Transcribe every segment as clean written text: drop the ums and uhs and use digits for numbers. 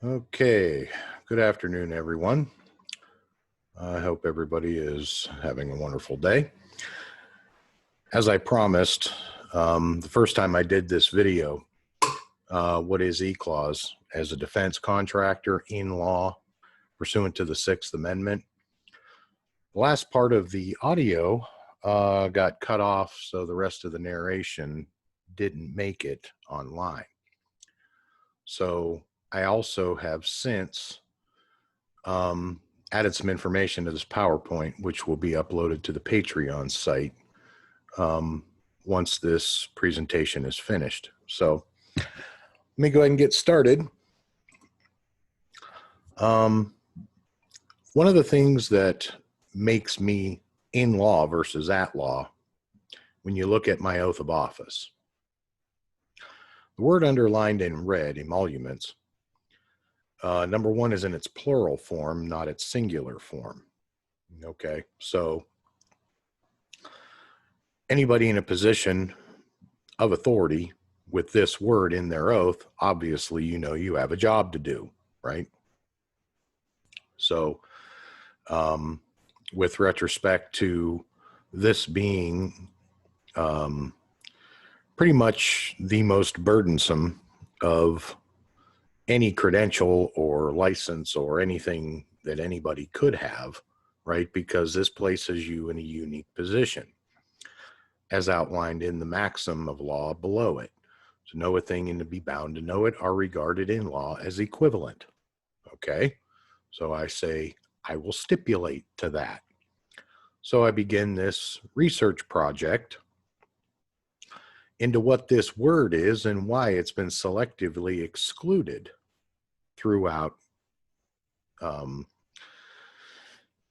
Okay, good afternoon, everyone. I hope everybody is having a wonderful day. As I promised, the first time I did this video, what is E-clause as a defense contractor in law pursuant to the Sixth Amendment. The last part of the audio got cut off, so the rest of the narration didn't make it online. So I also have since added some information to this PowerPoint, which will be uploaded to the Patreon site once this presentation is finished. So let me go ahead and get started. One of the things that makes me in law versus at law, when you look at my oath of office, the word underlined in red, emoluments, number one is in its plural form, not its singular form. Okay, so anybody in a position of authority with this word in their oath, obviously, you know, you have a job to do, right? So with retrospect to this being pretty much the most burdensome of any credential or license or anything that anybody could have, right? Because this places you in a unique position, as outlined in the maxim of law below it. To know a thing and to be bound to know it are regarded in law as equivalent. Okay, so I say, I will stipulate to that. So I begin this research project into what this word is and why it's been selectively excluded throughout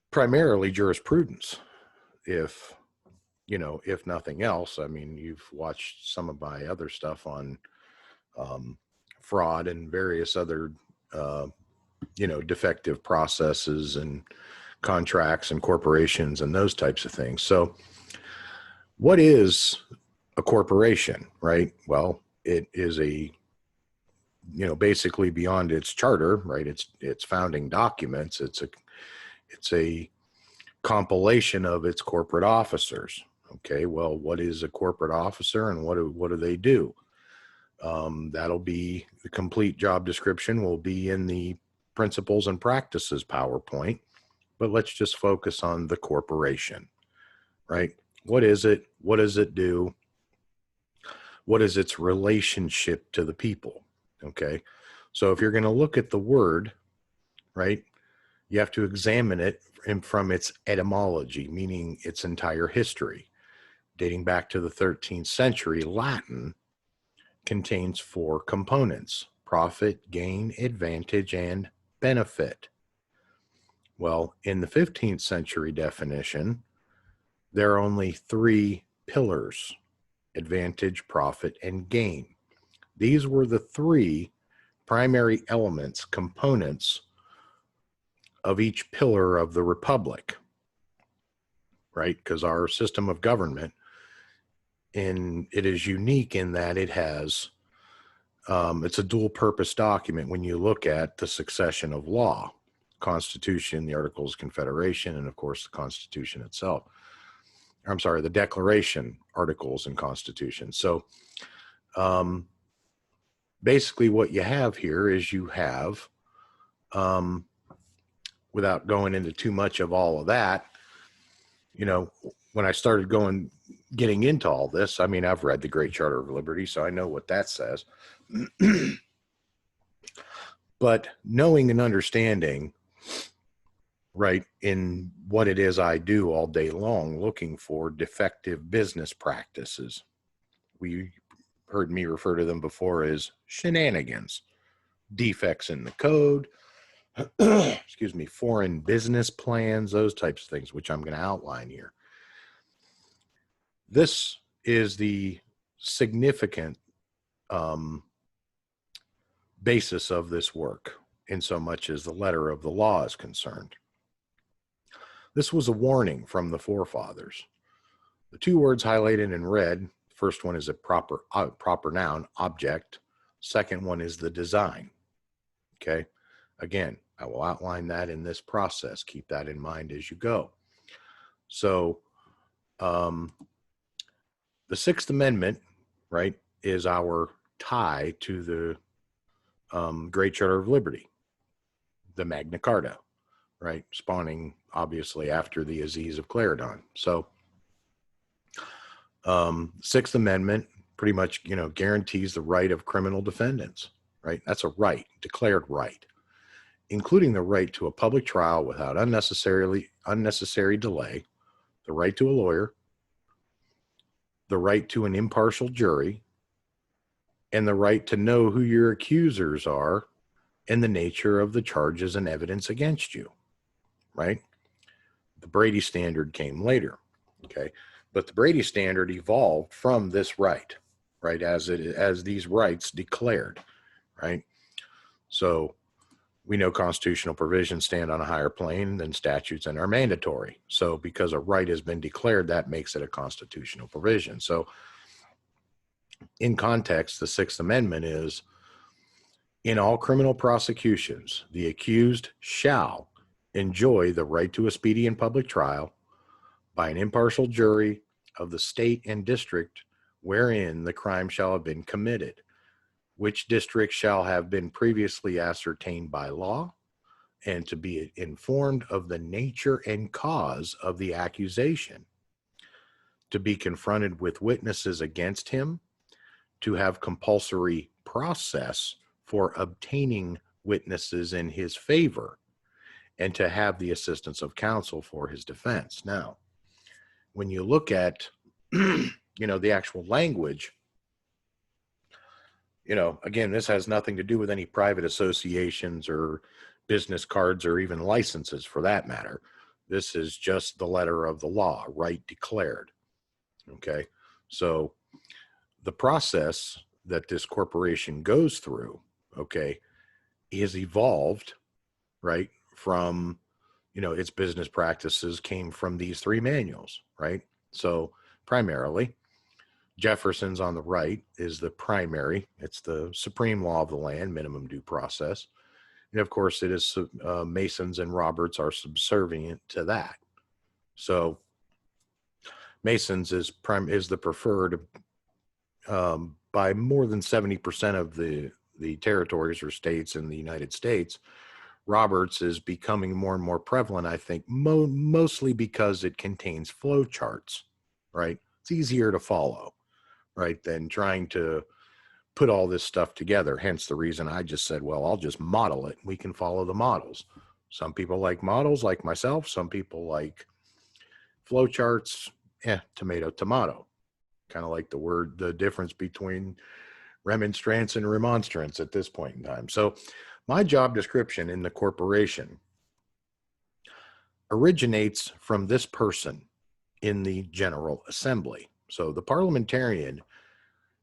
primarily jurisprudence. If nothing else, I mean, you've watched some of my other stuff on fraud and various other, defective processes and contracts and corporations and those types of things. So what is a corporation, right? Well, it is basically beyond its charter, right? Its founding documents. It's a compilation of its corporate officers. Okay, well, what is a corporate officer and what do they do? That'll be the complete job description will be in the principles and practices PowerPoint, but let's just focus on the corporation, right? What is it? What does it do? What is its relationship to the people? Okay, so if you're going to look at the word, right, you have to examine it from its etymology, meaning its entire history. Dating back to the 13th century, Latin contains four components: profit, gain, advantage, and benefit. Well, in the 15th century definition, there are only three pillars: advantage, profit, and gain. These were the three primary elements, components of each pillar of the republic, right? Because our system of government, it is unique in that it has, it's a dual purpose document when you look at the succession of law, Constitution, the Articles of Confederation, and of course the Constitution itself. I'm sorry, the Declaration, Articles, and Constitution. So basically what you have here is you have, without going into too much of all of that, when I started getting into all this, I mean, I've read the Great Charter of Liberty, so I know what that says. But knowing and understanding, right, in what it is I do all day long, looking for defective business practices. We heard me refer to them before as shenanigans, defects in the code, excuse me, foreign business plans, those types of things, which I'm going to outline here. This is the significant basis of this work, in so much as the letter of the law is concerned. This was a warning from the forefathers. The two words highlighted in red, first one is a proper noun, object. Second one is the design. Okay, Again, I will outline that in this process. Keep that in mind as you go. So the Sixth Amendment, right, is our tie to the Great Charter of Liberty, the Magna Carta, right, spawning obviously after the Aziz of Clarendon. So Sixth Amendment pretty much, guarantees the right of criminal defendants, right? That's a right, declared right, including the right to a public trial without unnecessary delay, the right to a lawyer, the right to an impartial jury, and the right to know who your accusers are and the nature of the charges and evidence against you, right? The Brady Standard came later, okay? But the Brady Standard evolved from this right, as these rights declared, right? So we know constitutional provisions stand on a higher plane than statutes and are mandatory. So because a right has been declared, that makes it a constitutional provision. So in context, the Sixth Amendment is, in all criminal prosecutions, the accused shall enjoy the right to a speedy and public trial by an impartial jury of the state and district wherein the crime shall have been committed, which district shall have been previously ascertained by law, and to be informed of the nature and cause of the accusation, to be confronted with witnesses against him, to have compulsory process for obtaining witnesses in his favor, and to have the assistance of counsel for his defense. Now, when you look at, the actual language, again, this has nothing to do with any private associations or business cards or even licenses for that matter. This is just the letter of the law, right declared. Okay. So the process that this corporation goes through, okay, is evolved, right, from, its business practices came from these three manuals, right? So primarily, Jefferson's on the right is the primary. It's the supreme law of the land, minimum due process. And of course, it is Mason's and Roberts are subservient to that. So Mason's is the preferred by more than 70% of the territories or states in the United States. Roberts is becoming more and more prevalent, I think, mostly because it contains flow charts, right? It's easier to follow, right, than trying to put all this stuff together. Hence the reason I just said, well, I'll just model it. We can follow the models. Some people like models like myself. Some people like flow charts. Tomato, tomato. Kind of like the difference between remonstrance and remonstrance at this point in time. So my job description in the corporation originates from this person in the General Assembly. So the parliamentarian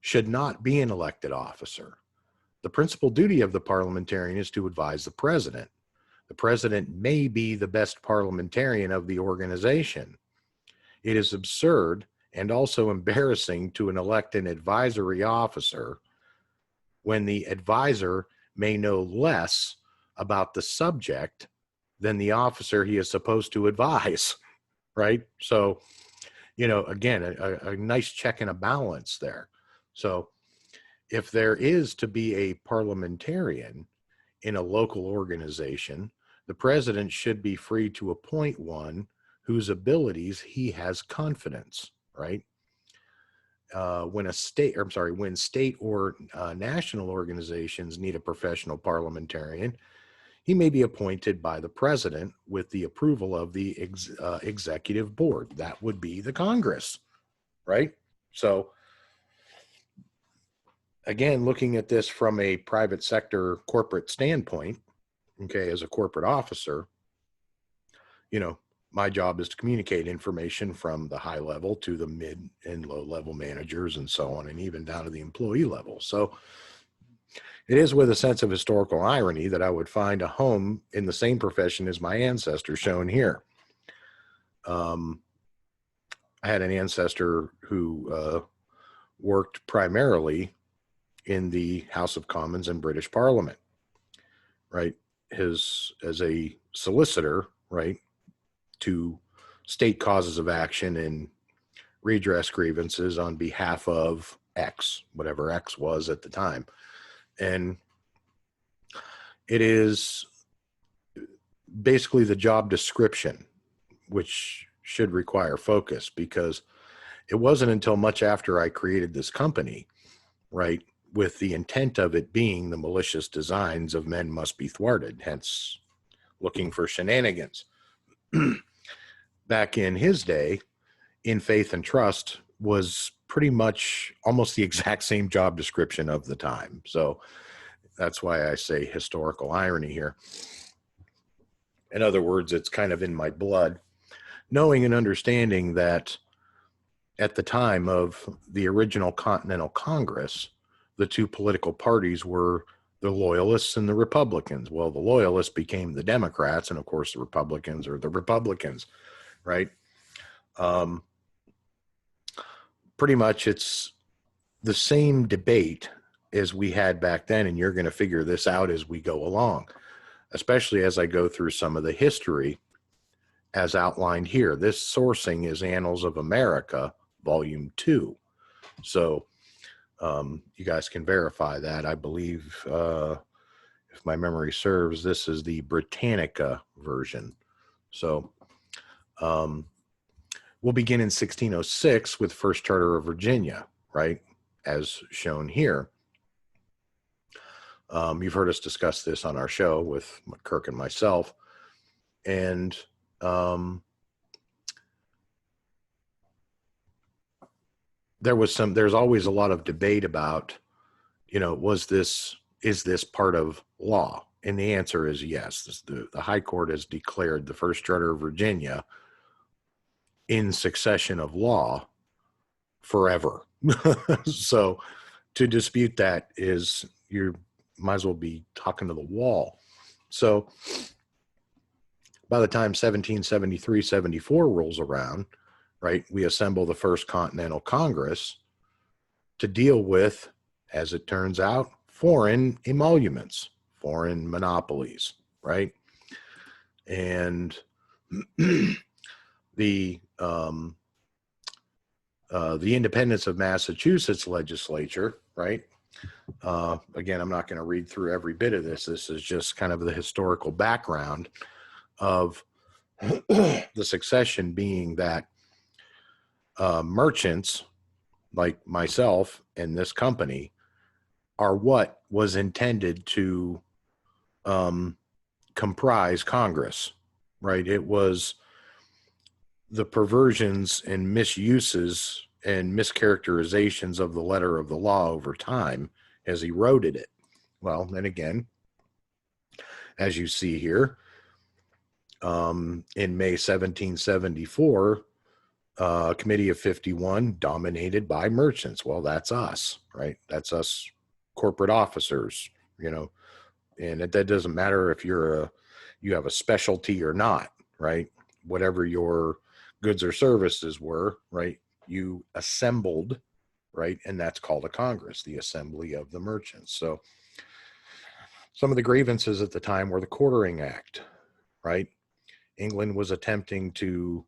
should not be an elected officer. The principal duty of the parliamentarian is to advise the president. The president may be the best parliamentarian of the organization. It is absurd and also embarrassing to elect an advisory officer when the advisor may know less about the subject than the officer he is supposed to advise, right? So, again, a nice check and a balance there. So if there is to be a parliamentarian in a local organization, the president should be free to appoint one whose abilities he has confidence, right? When state or national organizations need a professional parliamentarian, he may be appointed by the president with the approval of the executive board. That would be the Congress, right? So again, looking at this from a private sector corporate standpoint, okay, as a corporate officer, my job is to communicate information from the high level to the mid and low level managers and so on, and even down to the employee level. So it is with a sense of historical irony that I would find a home in the same profession as my ancestor shown here. I had an ancestor who worked primarily in the House of Commons and British Parliament, right? as a solicitor, right, to state causes of action and redress grievances on behalf of X, whatever X was at the time. And it is basically the job description, which should require focus, because it wasn't until much after I created this company, right, with the intent of it being the malicious designs of men must be thwarted, hence looking for shenanigans. Back in his day, in faith and trust was pretty much almost the exact same job description of the time. So that's why I say historical irony here. In other words, it's kind of in my blood, knowing and understanding that at the time of the original Continental Congress, the two political parties were the Loyalists and the Republicans. Well, the Loyalists became the Democrats, and of course the Republicans are the Republicans, right? Pretty much it's the same debate as we had back then, and you're going to figure this out as we go along, especially as I go through some of the history as outlined here. This sourcing is Annals of America, Volume 2. So you guys can verify that. I believe, if my memory serves, this is the Britannica version. So we'll begin in 1606 with First Charter of Virginia, right, as shown here. You've heard us discuss this on our show with Kirk and myself. And there's always a lot of debate about, is this part of law? And the answer is yes. The High Court has declared the First Charter of Virginia in succession of law forever. So to dispute that is, you might as well be talking to the wall. So by the time 1773-74 rolls around, right, we assemble the First Continental Congress to deal with, as it turns out, foreign emoluments, foreign monopolies, right? And the Independence of Massachusetts legislature, right? Again, I'm not going to read through every bit of this. This is just kind of the historical background of the succession, being that merchants like myself and this company are what was intended to comprise Congress, right? It was the perversions and misuses and mischaracterizations of the letter of the law over time has eroded it. Well, then again, as you see here, in May 1774, a committee of 51 dominated by merchants. Well, that's us, right? That's us corporate officers, and that doesn't matter if you have a specialty or not, right? Whatever your goods or services were, right? You assembled, right? And that's called a Congress, the Assembly of the Merchants. So some of the grievances at the time were the Quartering Act, right? England was attempting to,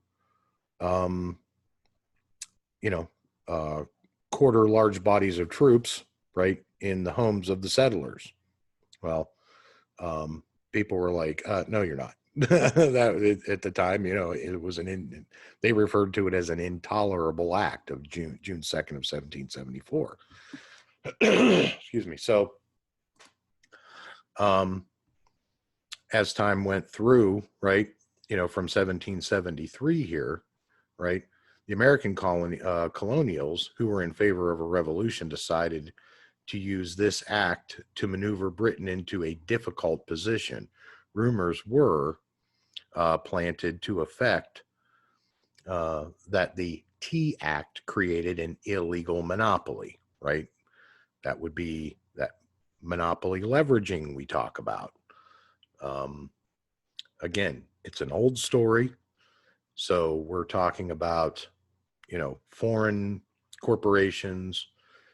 quarter large bodies of troops, right, in the homes of the settlers. Well, people were like, no, you're not. That at the time, it was they referred to it as an intolerable act of June 2nd of 1774. Excuse me. So, as time went through, right, from 1773 here, right, the American colonials who were in favor of a revolution decided to use this act to maneuver Britain into a difficult position. Rumors were planted to effect that the Tea Act created an illegal monopoly, right? That would be that monopoly leveraging we talk about. Again, it's an old story. So we're talking about, foreign corporations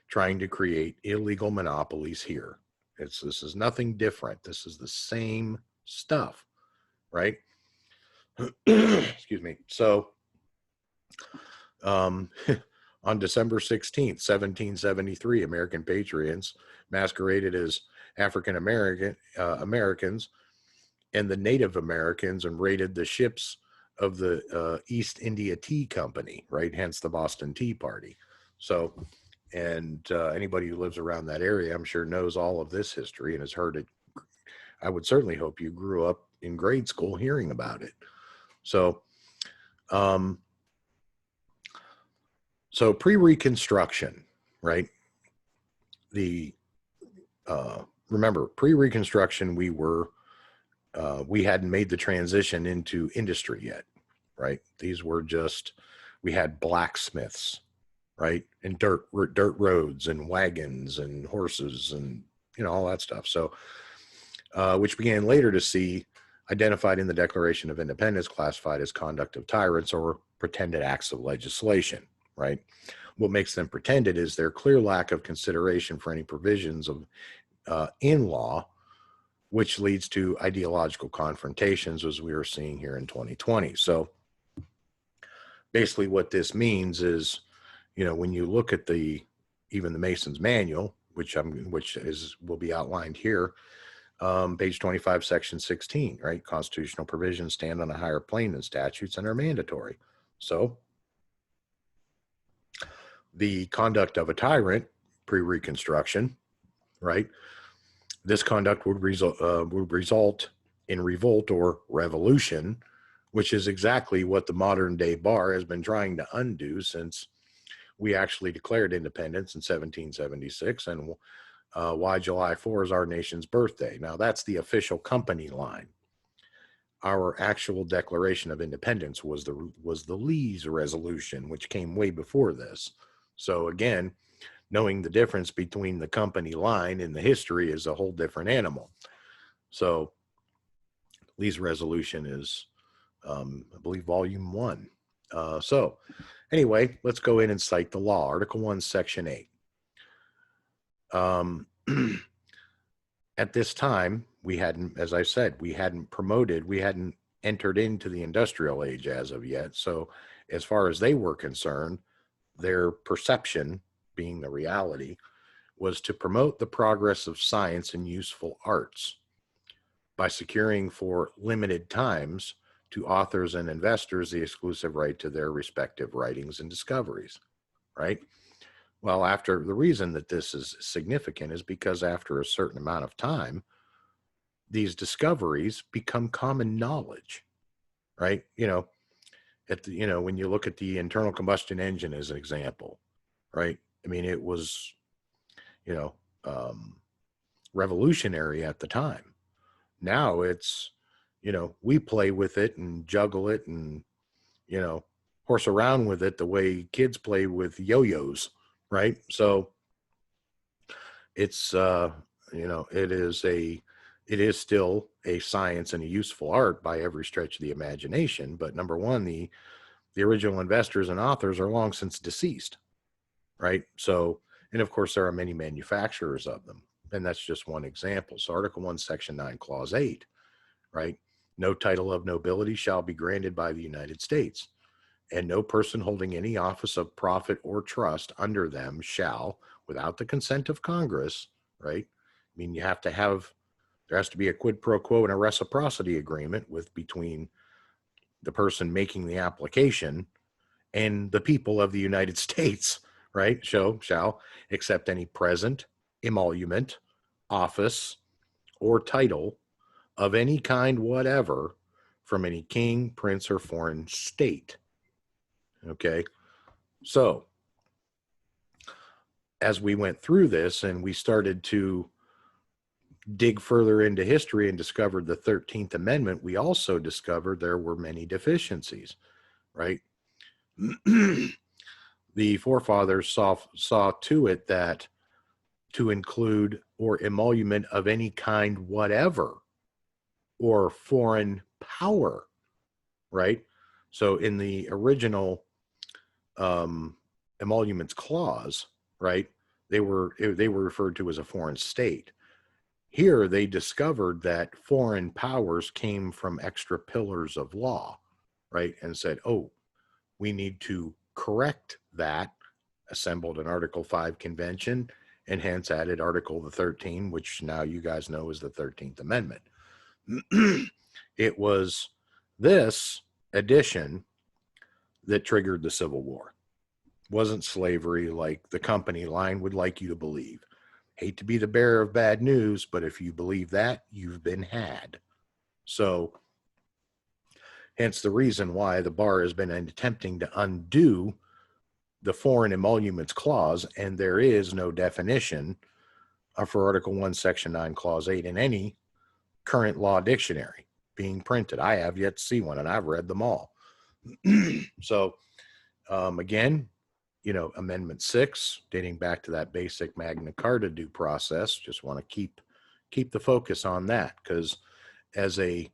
trying to create illegal monopolies here. This is nothing different. This is the same stuff, right? Excuse me. So, um, on December 16th, 1773, American patriots masqueraded as African Americans and the Native Americans and raided the ships of the East India Tea Company, right? Hence the Boston Tea Party. So, and anybody who lives around that area, I'm sure, knows all of this history and has heard it. I would certainly hope you grew up in grade school hearing about it. So, um, so pre-Reconstruction, right? The remember pre-Reconstruction, we hadn't made the transition into industry yet, right? These were just, we had blacksmiths, right, and dirt roads and wagons and horses and all that stuff. So, which began later to see identified in the Declaration of Independence, classified as conduct of tyrants or pretended acts of legislation, right? What makes them pretended is their clear lack of consideration for any provisions of in law, which leads to ideological confrontations, as we are seeing here in 2020. So basically what this means is, when you look at even the Mason's Manual, which will be outlined here, page 25, section 16, right? Constitutional provisions stand on a higher plane than statutes and are mandatory. So the conduct of a tyrant, pre-Reconstruction, right? This conduct would result in revolt or revolution, which is exactly what the modern day bar has been trying to undo since we actually declared independence in 1776, and why July 4 is our nation's birthday. Now, that's the official company line. Our actual Declaration of Independence was the Lee's resolution, which came way before this. So again, knowing the difference between the company line and the history is a whole different animal. So Lee's resolution is, I believe, volume 1. So anyway, let's go in and cite the law. Article 1, section 8. At this time, we hadn't, as I said, we hadn't entered into the industrial age as of yet. So as far as they were concerned, their perception, being the reality, was to promote the progress of science and useful arts by securing for limited times to authors and investors the exclusive right to their respective writings and discoveries, right? Well, the reason that this is significant is because after a certain amount of time, these discoveries become common knowledge, right? When you look at the internal combustion engine as an example, right? I mean, it was, revolutionary at the time. Now it's, we play with it and juggle it and, horse around with it the way kids play with yo-yos, right? So it's, it is still a science and a useful art by every stretch of the imagination. But number one, the original investors and authors are long since deceased, right? So, and of course, there are many manufacturers of them. And that's just one example. So Article 1, Section 9, Clause 8, right? No title of nobility shall be granted by the United States, and no person holding any office of profit or trust under them shall, without the consent of Congress, right? I mean, there has to be a quid pro quo and a reciprocity agreement between the person making the application and the people of the United States, right? Shall accept any present, emolument, office, or title of any kind whatever from any king, prince, or foreign state. Okay, so as we went through this and we started to dig further into history and discovered the 13th Amendment, we also discovered there were many deficiencies, right? The forefathers saw to it that to include or emolument of any kind whatever or foreign power, right? So in the original emoluments clause, right, they were referred to as a foreign state. Here they discovered that foreign powers came from extra pillars of law, right? And said, oh, we need to correct that, assembled an Article 5 convention, and hence added Article the 13, which now you guys know is the 13th Amendment. It was this addition that triggered the Civil War. It wasn't slavery like the company line would like you to believe. Hate to be the bearer of bad news, but if you believe that, you've been had. So, hence the reason why the bar has been attempting to undo the Foreign Emoluments Clause, and there is no definition for Article 1, Section 9, Clause 8 in any current law dictionary being printed. I have yet to see one, and I've read them all. So, again, Amendment 6, dating back to that basic Magna Carta due process, just want to keep the focus on that, because as a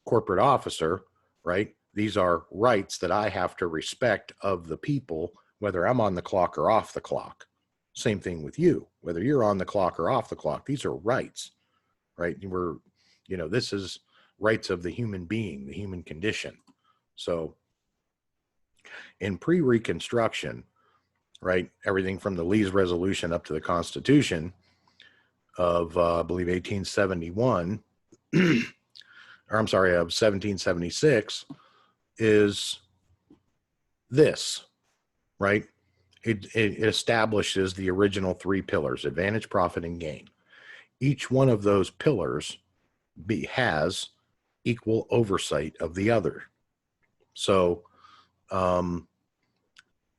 corporate officer, right, these are rights that I have to respect of the people, whether I'm on the clock or off the clock. Same thing with you, whether you're on the clock or off the clock. These are rights, right? This is rights of the human being, the human condition. So in pre-Reconstruction, right, everything from the Lee's Resolution up to the Constitution of, I believe, 1871, or I'm sorry, of 1776, is this, right? It establishes the original three pillars: advantage, profit, and gain. Each one of those pillars has equal oversight of the other. So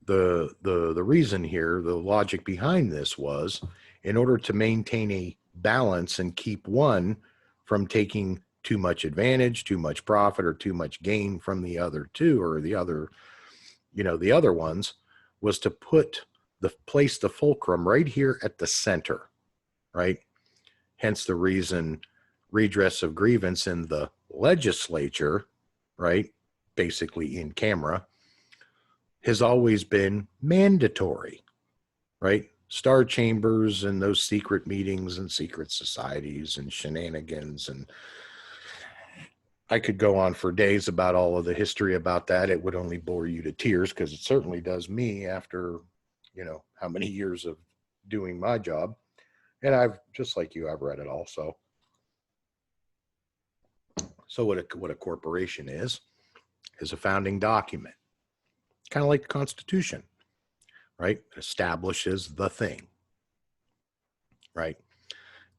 the reason here, the logic behind this was, in order to maintain a balance and keep one from taking too much advantage, too much profit, or too much gain from the other two, or the other ones, was to place the fulcrum right here at the center, right? Hence the reason redress of grievance in the legislature, right, basically in camera, has always been mandatory, right? Star chambers and those secret meetings and secret societies and shenanigans, and I could go on for days about all of the history about that. It would only bore you to tears, because it certainly does me after, how many years of doing my job. And I've, just like you, I've read it all. So what a corporation is a founding document, kind of like the Constitution, right? It establishes the thing, right?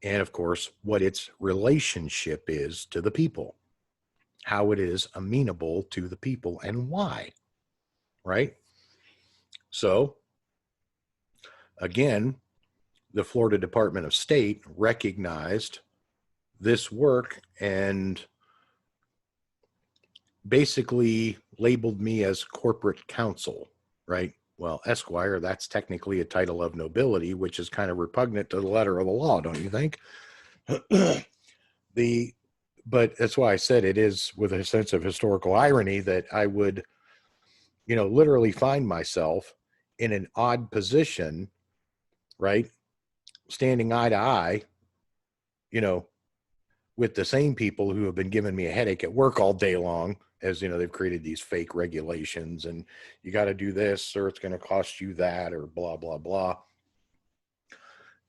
And of course, what its relationship is to the people, how it is amenable to the people, and why, right? So again, the Florida Department of State recognized this work and basically labeled me as corporate counsel, right? Well, Esquire, that's technically a title of nobility, which is kind of repugnant to the letter of the law, don't you think? But that's why I said it is with a sense of historical irony that I would, literally find myself in an odd position, right? Standing eye to eye, with the same people who have been giving me a headache at work all day long, as they've created these fake regulations, and you got to do this or it's going to cost you that, or blah, blah, blah.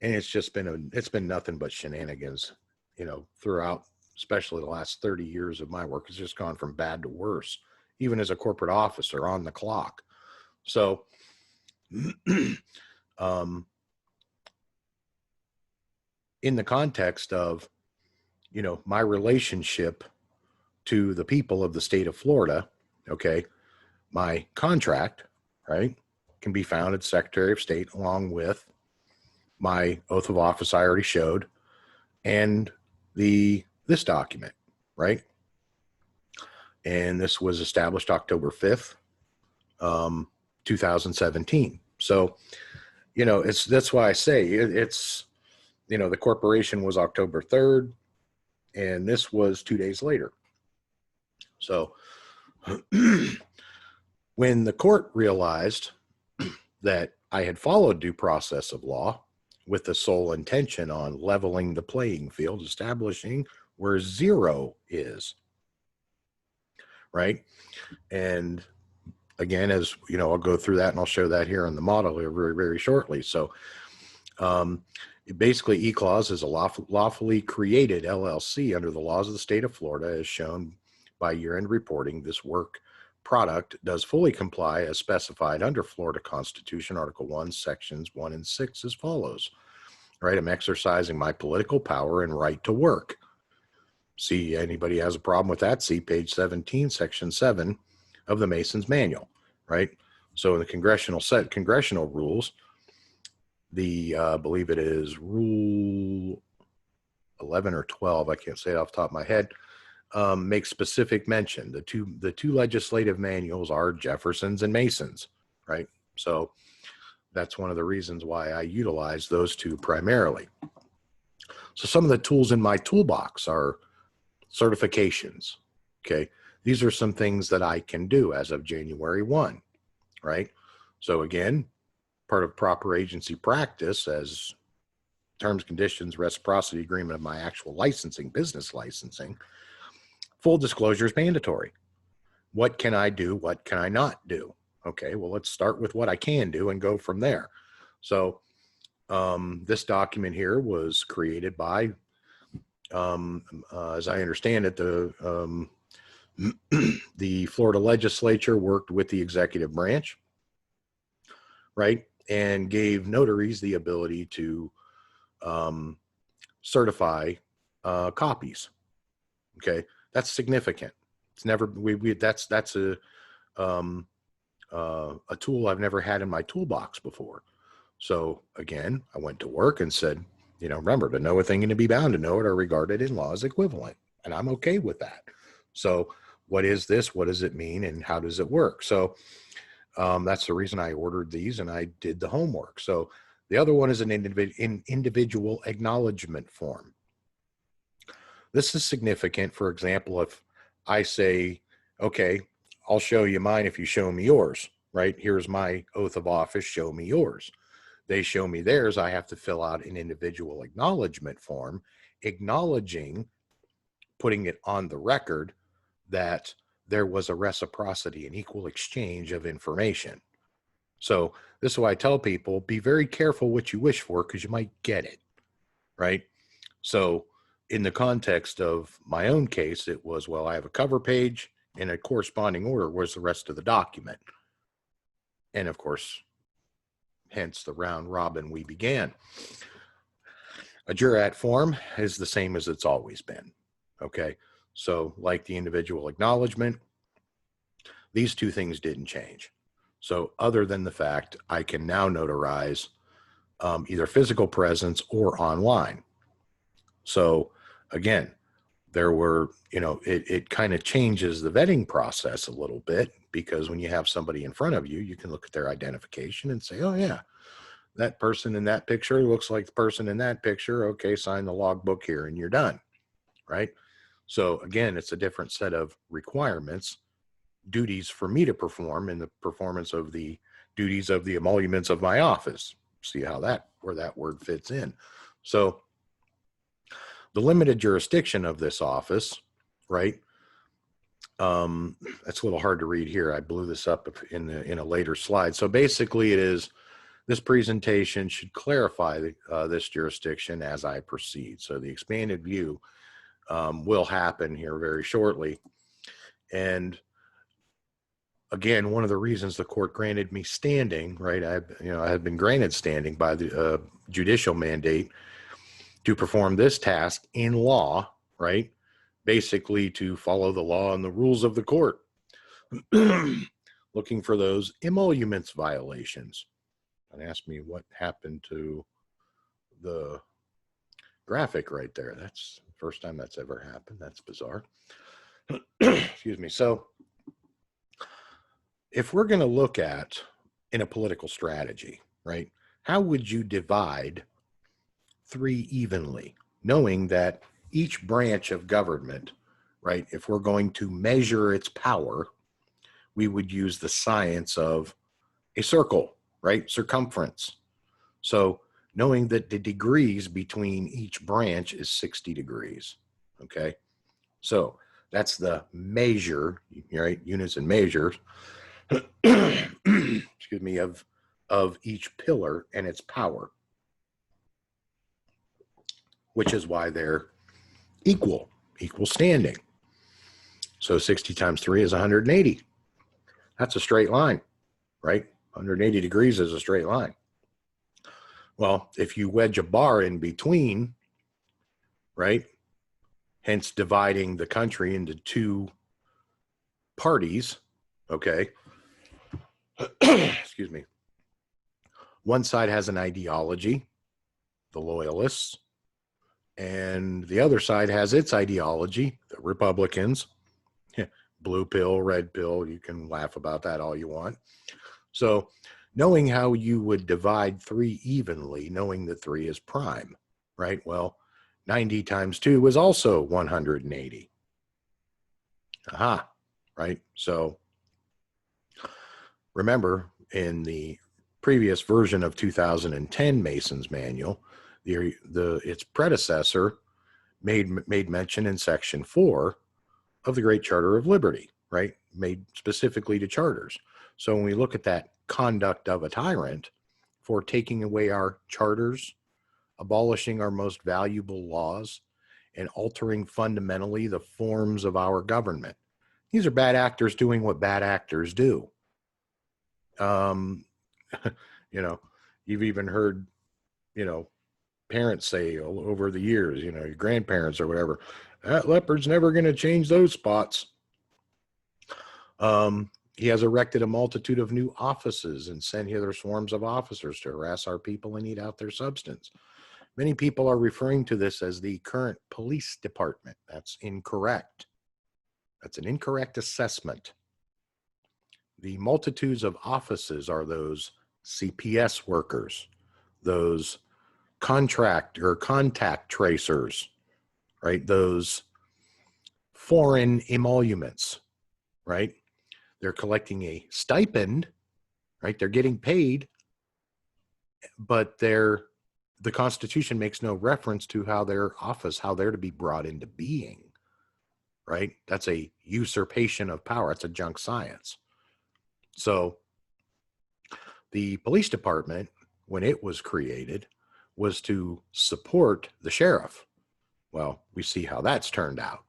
And it's been nothing but shenanigans, throughout, especially the last 30 years of my work. It's just gone from bad to worse, even as a corporate officer on the clock. So, in the context of, my relationship to the people of the state of Florida, okay, my contract, right, can be found at the Secretary of State, along with my oath of office I already showed, and this document, right? And this was established October 5th, 2017. So, that's why I say it's, the corporation was October 3rd, and this was 2 days later. So when the court realized that I had followed due process of law, with the sole intention on leveling the playing field, establishing where zero is, right? And again, as you know, I'll go through that and I'll show that here on the model here very, very shortly. So basically, E-Clause is a lawfully created LLC under the laws of the state of Florida, as shown by year-end reporting. This work product does fully comply as specified under Florida Constitution, Article 1, Sections 1 and 6 as follows. Right, I'm exercising my political power and right to work. See, anybody has a problem with that, see page 17, Section 7 of the Mason's Manual, right? So in the congressional rules, the I believe it is Rule 11 or 12, I can't say it off the top of my head, makes specific mention. The two legislative manuals are Jefferson's and Mason's, right? So that's one of the reasons why I utilize those two primarily. So some of the tools in my toolbox are certifications, okay? These are some things that I can do as of January 1, right? So again, part of proper agency practice as terms, conditions, reciprocity agreement of my actual licensing, business licensing, full disclosure is mandatory. What can I do? What can I not do? Okay, well, let's start with what I can do and go from there. So this document here was created by, as I understand it, the Florida legislature worked with the executive branch, right, and gave notaries the ability to certify copies. Okay, that's significant. It's never that's a tool I've never had in my toolbox before. So again, I went to work and said, you know, remember, to know a thing and to be bound to know it are regarded in law as equivalent, and I'm okay with that. So what is this? What does it mean? And how does it work? So that's the reason I ordered these and I did the homework. So the other one is an individual acknowledgement form. This is significant. For example, if I say, okay, I'll show you mine if you show me yours, right? Here's my oath of office, show me yours. They show me theirs, I have to fill out an individual acknowledgement form, acknowledging, putting it on the record that there was a reciprocity, an equal exchange of information. So this is why I tell people, be very careful what you wish for because you might get it, right? So in the context of my own case, it was, well, I have a cover page and a corresponding order was the rest of the document. And of course, hence the round robin we began. A jurat form is the same as it's always been, okay? So like the individual acknowledgement, these two things didn't change. So other than the fact I can now notarize either physical presence or online. So again, there were, you know, it kind of changes the vetting process a little bit because when you have somebody in front of you, you can look at their identification and say, oh yeah, that person in that picture looks like the person in that picture. Okay, sign the logbook here and you're done, right? So again, it's a different set of requirements, duties for me to perform in the performance of the duties of the emoluments of my office. See how where that word fits in. So the limited jurisdiction of this office, right? That's a little hard to read here. I blew this up in a later slide. So basically it is, this presentation should clarify this jurisdiction as I proceed. So the expanded view will happen here very shortly. And again, one of the reasons the court granted me standing, right? I have been granted standing by the judicial mandate to perform this task in law, right? Basically to follow the law and the rules of the court, looking for those emoluments violations. And ask me what happened to the graphic right there. That's the first time that's ever happened. That's bizarre. Excuse me. So if we're going to look at in a political strategy, right, how would you divide 3 evenly, knowing that each branch of government, right, if we're going to measure its power, we would use the science of a circle, right, circumference. So knowing that the degrees between each branch is 60 degrees. Okay. So that's the measure, right? Units and measures, excuse me, of each pillar and its power, which is why they're equal standing. So 60 times 3 is 180. That's a straight line, right? 180 degrees is a straight line. Well, if you wedge a bar in between, right, hence dividing the country into two parties, okay, excuse me, one side has an ideology, the loyalists, and the other side has its ideology, the Republicans. Blue pill, red pill, you can laugh about that all you want. So knowing how you would divide 3 evenly, knowing that 3 is prime, right? Well, 90 times 2 is also 180. Aha, right? So remember, in the previous version of 2010 Mason's Manual, its predecessor made mention in Section 4 of the Great Charter of Liberty, right? Made specifically to charters. So when we look at that conduct of a tyrant for taking away our charters, abolishing our most valuable laws, and altering fundamentally the forms of our government, these are bad actors doing what bad actors do. You know, you've even heard, parents say over the years, your grandparents or whatever, that leopard's never going to change those spots. He has erected a multitude of new offices and sent hither swarms of officers to harass our people and eat out their substance. Many people are referring to this as the current police department. That's incorrect. That's an incorrect assessment. The multitudes of offices are those CPS workers, those contact tracers, right? Those foreign emoluments, right? They're collecting a stipend, right? They're getting paid, but the Constitution makes no reference to how their office, how they're to be brought into being, right? That's a usurpation of power. It's a junk science. So the police department, when it was created, was to support the sheriff. Well, we see how that's turned out.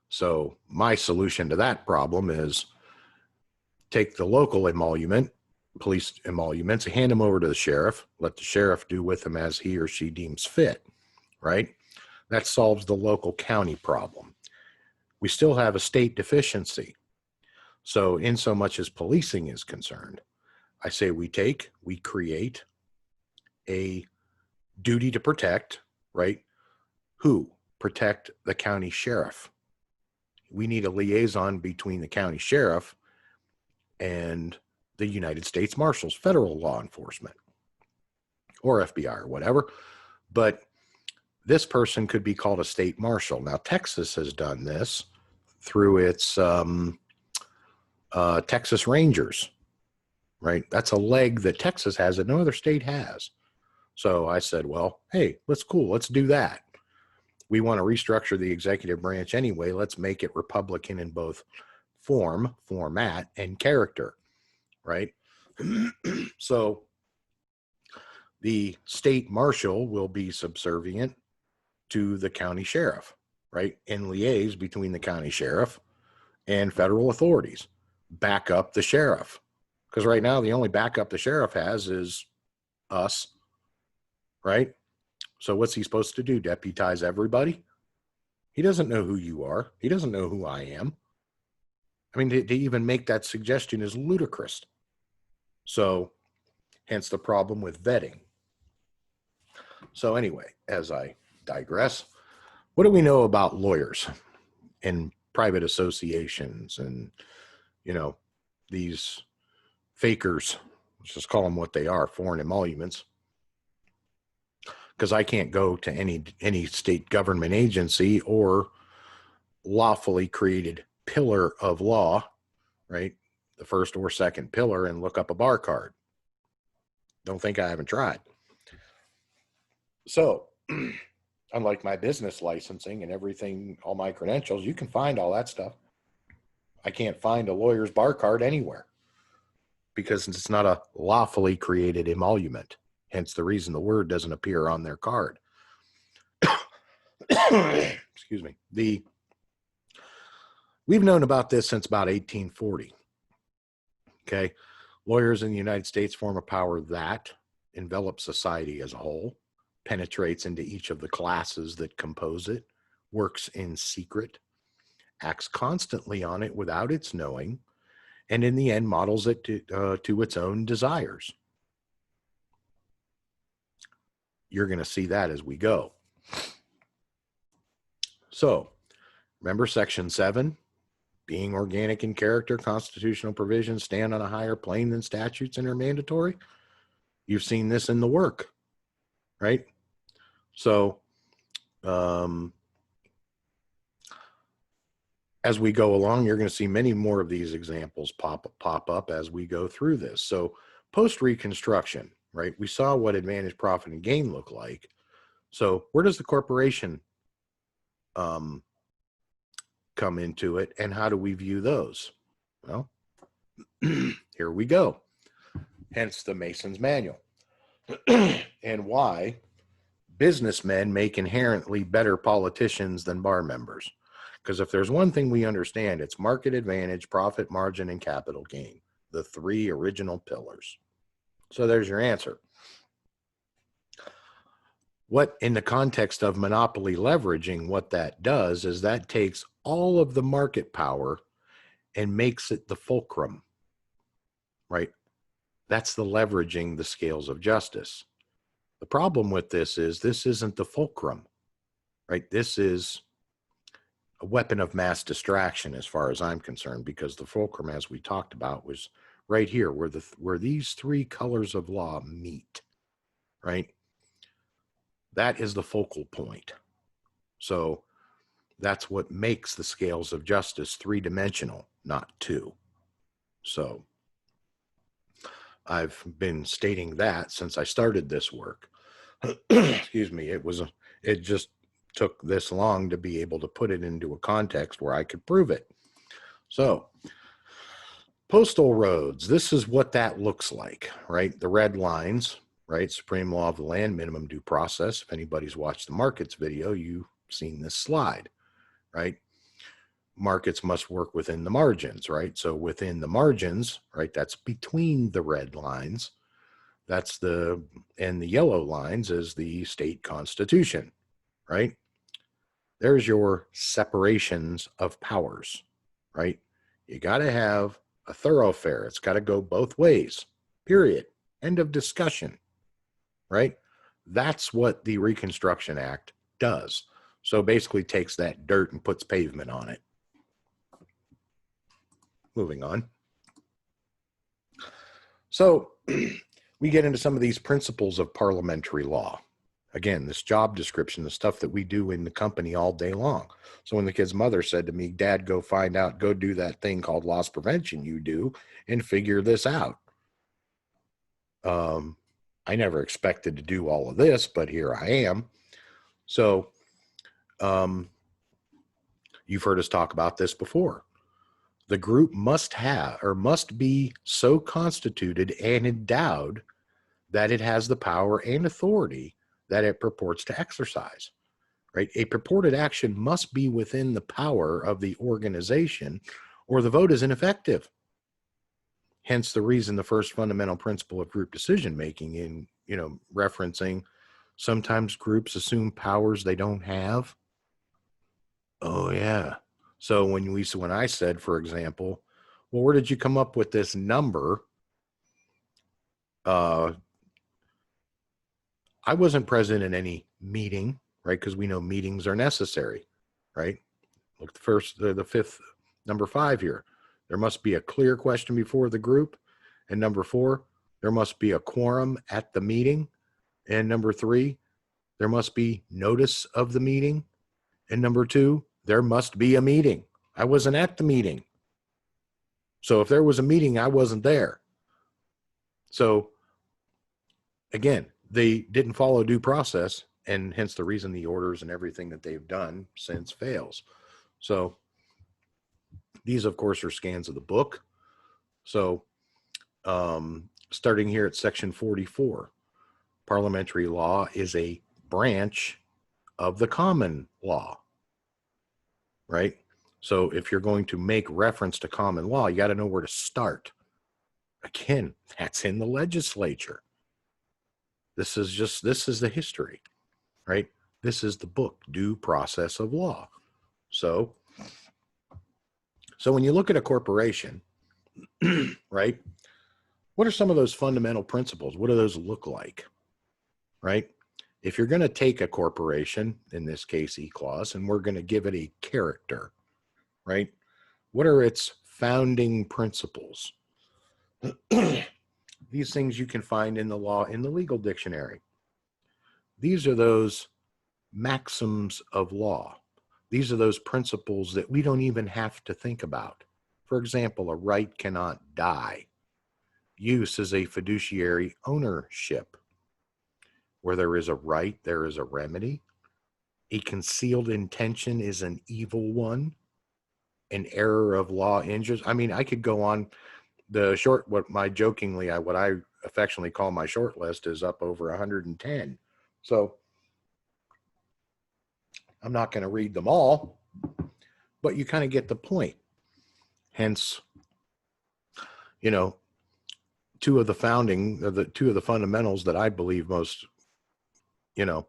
So my solution to that problem is take the local police emoluments, hand them over to the sheriff, let the sheriff do with them as he or she deems fit, right? That solves the local county problem. We still have a state deficiency. So in so much as policing is concerned, I say we create a duty to protect, right? Who? Protect the county sheriff. We need a liaison between the county sheriff and the United States Marshals, federal law enforcement, or FBI or whatever. But this person could be called a state marshal. Now, Texas has done this through its Texas Rangers, right? That's a leg that Texas has that no other state has. So I said, well, hey, let's do that. We want to restructure the executive branch anyway. Let's make it Republican in both format, and character, right? So the state marshal will be subservient to the county sheriff, right? And liaise between the county sheriff and federal authorities. Back up the sheriff. Because right now, the only backup the sheriff has is us, right? So what's he supposed to do? Deputize everybody? He doesn't know who you are. He doesn't know who I am. I mean, to even make that suggestion is ludicrous. So hence the problem with vetting. So anyway, as I digress, what do we know about lawyers and private associations and, these fakers? Let's just call them what they are, foreign emoluments. Because I can't go to any state government agency or lawfully created pillar of law, right? The first or second pillar, and look up a bar card. Don't think I haven't tried. So, unlike my business licensing and everything, all my credentials, you can find all that stuff. I can't find a lawyer's bar card anywhere because it's not a lawfully created emolument. Hence the reason the word doesn't appear on their card. Excuse me. We've known about this since about 1840. Okay. Lawyers in the United States form a power that envelops society as a whole, penetrates into each of the classes that compose it, works in secret, acts constantly on it without its knowing, and in the end models it to its own desires. You're going to see that as we go. So, remember Section 7? Being organic in character, constitutional provisions stand on a higher plane than statutes and are mandatory. You've seen this in the work, right? So, as we go along, you're going to see many more of these examples pop up as we go through this. So, post-Reconstruction, right? We saw what advantage, profit, and gain look like. So, where does the corporation come into it, and how do we view those? Well, here we go. Hence the Mason's Manual. And why businessmen make inherently better politicians than bar members. Because if there's one thing we understand, it's market advantage, profit margin, and capital gain, the three original pillars. So there's your answer. What, in the context of monopoly leveraging, what that does is that takes all of the market power and makes it the fulcrum, right? That's the leveraging the scales of justice. The problem with this isn't the fulcrum, right? This is a weapon of mass distraction as far as I'm concerned, because the fulcrum, as we talked about, was right here where these three colors of law meet, right? That is the focal point. So that's what makes the scales of justice three-dimensional, not two. So I've been stating that since I started this work. Excuse me. It just took this long to be able to put it into a context where I could prove it. So postal roads, this is what that looks like, right? The red lines, right? Supreme law of the land, minimum due process. If anybody's watched the markets video, you've seen this slide, right? Markets must work within the margins, right? So within the margins, right, that's between the red lines. And the yellow lines is the state constitution, right? There's your separations of powers, right? You got to have a thoroughfare. It's got to go both ways, period. End of discussion, right? That's what the Reconstruction Act does. So basically takes that dirt and puts pavement on it. Moving on. So we get into some of these principles of parliamentary law. Again, this job description, the stuff that we do in the company all day long. So when the kid's mother said to me, Dad, go do that thing called loss prevention you do and figure this out. I never expected to do all of this, but here I am. So you've heard us talk about this before. The group must be so constituted and endowed that it has the power and authority that it purports to exercise, right? A purported action must be within the power of the organization or the vote is ineffective. Hence the reason the first fundamental principle of group decision-making in, referencing sometimes groups assume powers they don't have. Oh yeah. So when I said, for example, well, where did you come up with this number? I wasn't present in any meeting, right? Because we know meetings are necessary, right? Look, the fifth, number 5 here. There must be a clear question before the group. And number 4, there must be a quorum at the meeting. And number 3, there must be notice of the meeting. And number 2, there must be a meeting. I wasn't at the meeting. So if there was a meeting, I wasn't there. So again, they didn't follow due process and hence the reason the orders and everything that they've done since fails. So these, of course, are scans of the book. So starting here at section 44, parliamentary law is a branch of the common law, right? So if you're going to make reference to common law, you got to know where to start. Again, that's in the legislature. This is the history, right? This is the book, Due Process of Law. So when you look at a corporation, right, what are some of those fundamental principles? What do those look like, right? If you're going to take a corporation, in this case, E-Clause, and we're going to give it a character, right? What are its founding principles? These things you can find in the law, in the legal dictionary. These are those maxims of law. These are those principles that we don't even have to think about. For example, a right cannot die. Use is a fiduciary ownership. Where there is a right, there is a remedy. A concealed intention is an evil one. An error of law injures. I mean, I could go on. The short, what I affectionately call my short list is up over 110. So I'm not going to read them all, but you kind of get the point. Hence, two of the fundamentals that I believe most, that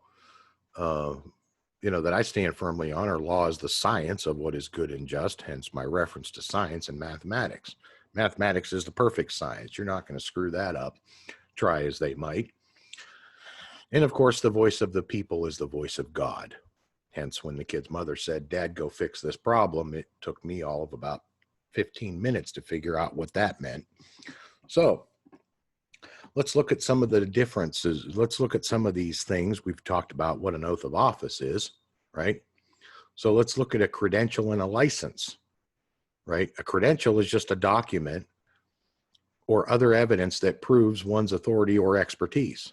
I stand firmly on are law is the science of what is good and just, hence my reference to science and mathematics. Mathematics is the perfect science. You're not going to screw that up, try as they might. And of course, the voice of the people is the voice of God. Hence, when the kid's mother said, "Dad, go fix this problem," it took me all of about 15 minutes to figure out what that meant. So let's look at some of the differences. Let's look at some of these things. We've talked about what an oath of office is, right? So let's look at a credential and a license, right? A credential is just a document or other evidence that proves one's authority or expertise,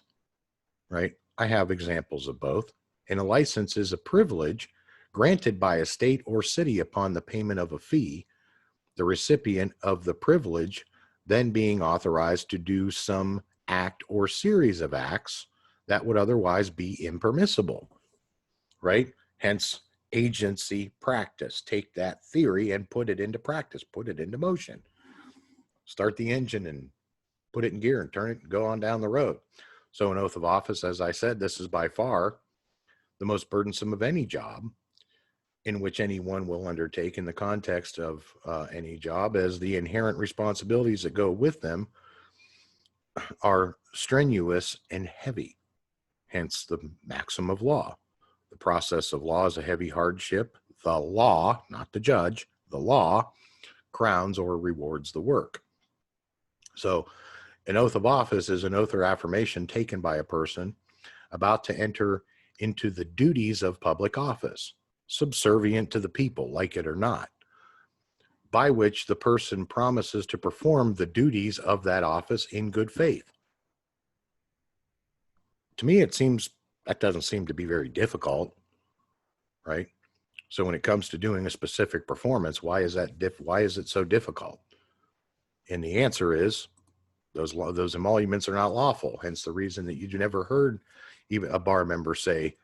right? I have examples of both. And a license is a privilege granted by a state or city upon the payment of a fee, the recipient of the privilege then being authorized to do some act or series of acts that would otherwise be impermissible, right? Hence, agency practice. Take that theory and put it into practice, put it into motion. Start the engine and put it in gear and turn it and go on down the road. So an oath of office, as I said, this is by far the most burdensome of any job in which anyone will undertake in the context of any job, as the inherent responsibilities that go with them are strenuous and heavy, hence the maxim of law. The process of law is a heavy hardship. The law, not the judge, the law crowns or rewards the work. So an oath of office is an oath or affirmation taken by a person about to enter into the duties of public office, subservient to the people, like it or not, by which the person promises to perform the duties of that office in good faith. To me, that doesn't seem to be very difficult, right? So when it comes to doing a specific performance, why is it so difficult? And the answer is those emoluments are not lawful. Hence the reason that you never heard even a bar member say,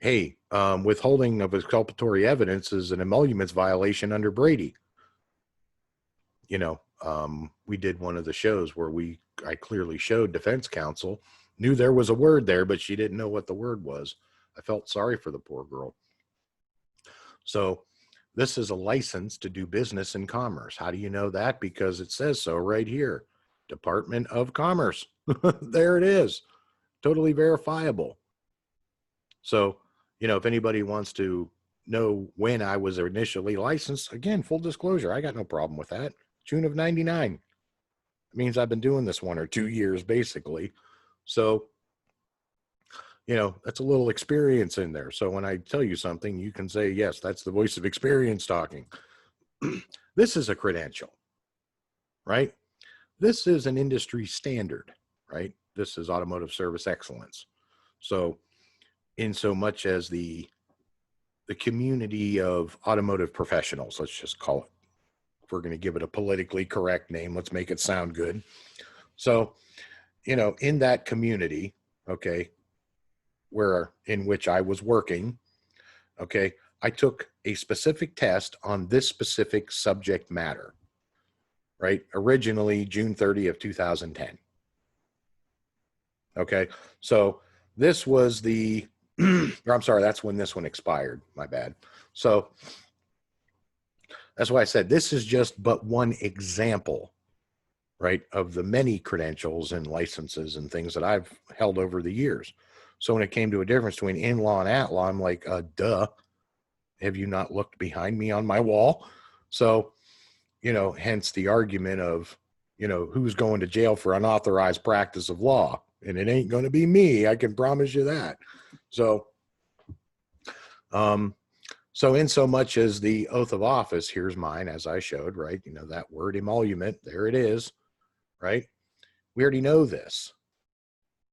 "Hey, withholding of exculpatory evidence is an emoluments violation under Brady." We did one of the shows where I clearly showed defense counsel knew there was a word there, but she didn't know what the word was. I felt sorry for the poor girl. So this is a license to do business in commerce. How do you know that? Because it says so right here. Department of Commerce. There it is. Totally verifiable. So, if anybody wants to know when I was initially licensed, again, full disclosure, I got no problem with that. June of 99. It means I've been doing this 1 or 2 years, basically. So, that's a little experience in there. So when I tell you something, you can say, yes, that's the voice of experience talking. This is a credential, right? This is an industry standard, right? This is automotive service excellence. So in so much as the community of automotive professionals, let's just call it, if we're going to give it a politically correct name, let's make it sound good. So, you know, in that community, okay, in which I was working, okay, I took a specific test on this specific subject matter, right? Originally June 30 of 2010. Okay. So this was the, or I'm sorry, that's when this one expired. My bad. So that's why I said this is just but one example, right, of the many credentials and licenses and things that I've held over the years. So when it came to a difference between in-law and at-law, I'm like, duh, have you not looked behind me on my wall? So, you know, hence the argument of, you know, who's going to jail for unauthorized practice of law? And it ain't going to be me. I can promise you that. So, so in so much as the oath of office, here's mine, as I showed, right? You know, that word emolument, there it is, right? We already know this,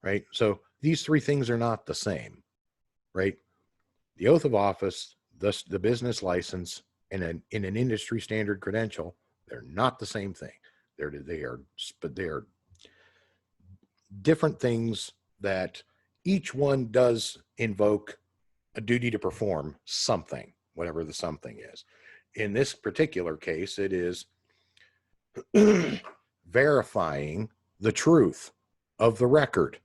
right? So these three things are not the same, right? The oath of office, thus the business license, and in an industry standard credential, they're not the same thing. They are different things that each one does invoke a duty to perform something, whatever the something is. In this particular case, it is verifying the truth of the record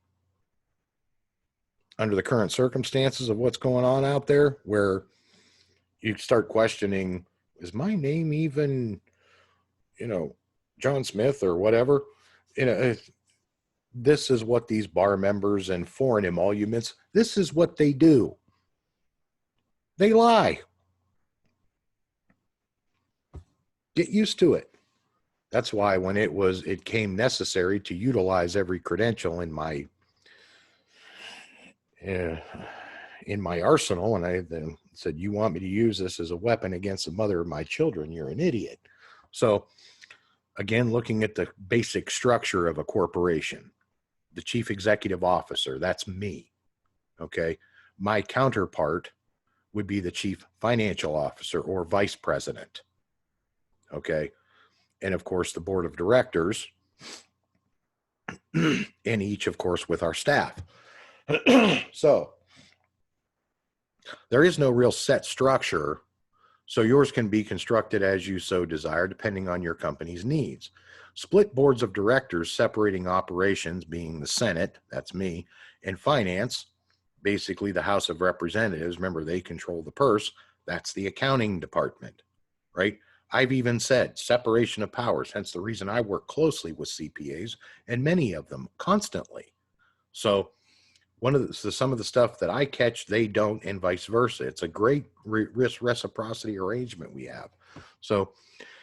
under the current circumstances of what's going on out there, where you start questioning, is my name even, you know, John Smith or whatever? You know, this is what these bar members and foreign emoluments, this is what they do. They lie. Get used to it. That's why when it came necessary to utilize every credential in my arsenal, and I then said, you want me to use this as a weapon against the mother of my children, you're an idiot. So again, looking at the basic structure of a corporation, the chief executive officer, that's me. Okay. My counterpart would be the chief financial officer or vice president. Okay. And of course, the board of directors, and each, of course, with our staff. So there is no real set structure. So yours can be constructed as you so desire, depending on your company's needs. Split boards of directors separating operations, being the Senate, that's me, and finance, basically the House of Representatives. Remember, they control the purse. That's the accounting department, right? I've even said separation of powers, hence the reason I work closely with CPAs and many of them constantly. So some of the stuff that I catch, they don't, and vice versa. It's a great reciprocity arrangement we have. So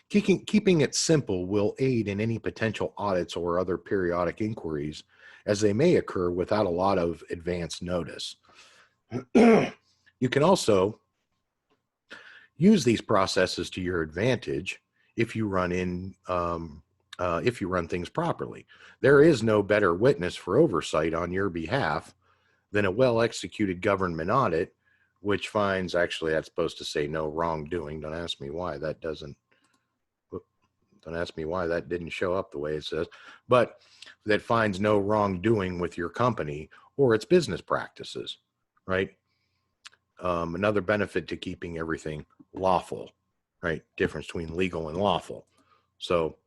keeping it simple will aid in any potential audits or other periodic inquiries, as they may occur without a lot of advance notice. You can also use these processes to your advantage if you run things properly. There is no better witness for oversight on your behalf than a well-executed government audit, which finds, actually, that's supposed to say no wrongdoing. Don't ask me why that didn't show up the way it says, but that finds no wrongdoing with your company or its business practices, right? Another benefit to keeping everything lawful, right? Difference between legal and lawful. So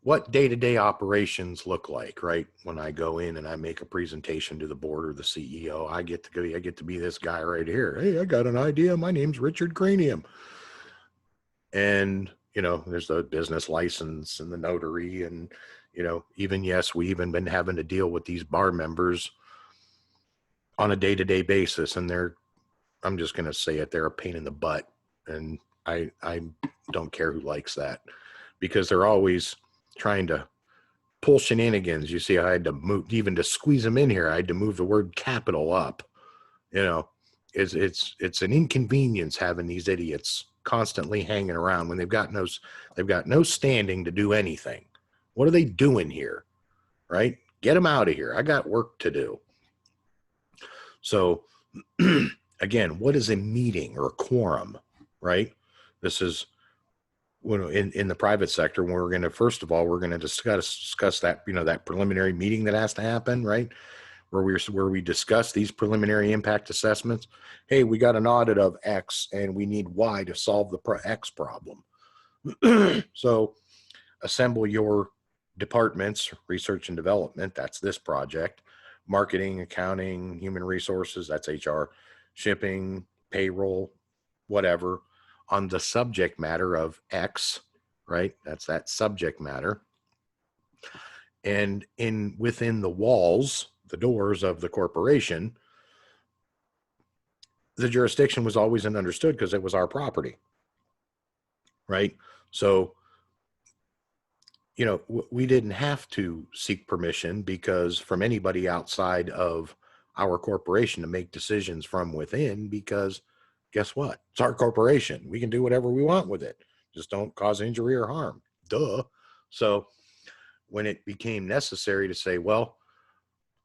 what day-to-day operations look like, right? When I go in and I make a presentation to the board or the CEO, I get to be this guy right here. Hey, I got an idea. My name's Richard Cranium. And, you know, there's the business license and the notary, and, you know, we even been having to deal with these bar members on a day-to-day basis. And I'm just going to say it, they're a pain in the butt. And I don't care who likes that, because they're always trying to pull shenanigans. You see, I had to move, even to squeeze them in here, I had to move the word capital up. You know, it's an inconvenience having these idiots constantly hanging around when they've got no standing to do anything. What are they doing here? Right? Get them out of here. I got work to do. So again, what is a meeting or a quorum, right? This is when in the private sector, when we're going to, first of all, we're going to discuss that, that preliminary meeting that has to happen, right? Where we discuss these preliminary impact assessments. Hey, we got an audit of X and we need Y to solve the X problem. So assemble your departments, research and development, that's this project, marketing, accounting, human resources, that's HR, shipping, payroll, whatever, on the subject matter of X, right? That's that subject matter. And within the walls, the doors of the corporation, the jurisdiction was always understood because it was our property, right? So, we didn't have to seek permission because from anybody outside of our corporation to make decisions from within, because guess what? It's our corporation. We can do whatever we want with it. Just don't cause injury or harm. Duh. So when it became necessary to say, well,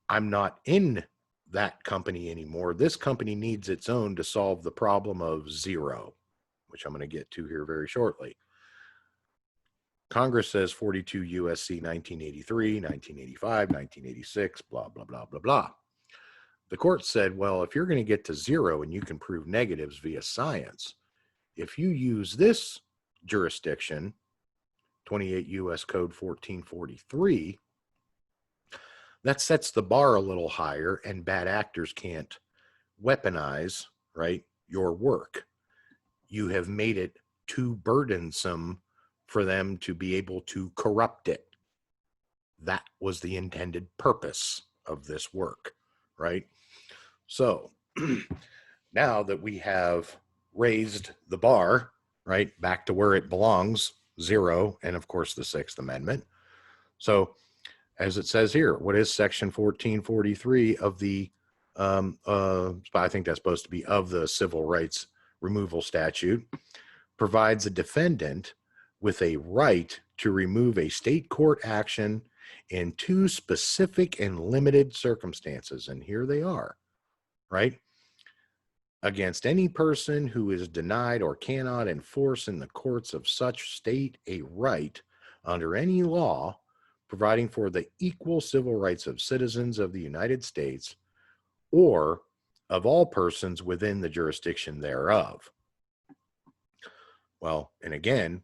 I'm not in that company anymore. This company needs its own to solve the problem of zero, which I'm going to get to here very shortly. Congress says 42 USC 1983, 1985, 1986, blah, blah, blah, blah, blah. The court said, well, if you're going to get to zero and you can prove negatives via science, if you use this jurisdiction, 28 U.S. Code 1443, that sets the bar a little higher and bad actors can't weaponize, right, your work. You have made it too burdensome for them to be able to corrupt it. That was the intended purpose of this work, right? So now that we have raised the bar, right, back to where it belongs, zero, and of course the Sixth Amendment. So as it says here, what is section 1443 of the, I think that's supposed to be of the Civil Rights Removal Statute, provides a defendant with a right to remove a state court action in two specific and limited circumstances. And here they are, right? Against any person who is denied or cannot enforce in the courts of such state a right under any law providing for the equal civil rights of citizens of the United States or of all persons within the jurisdiction thereof. Well, and again,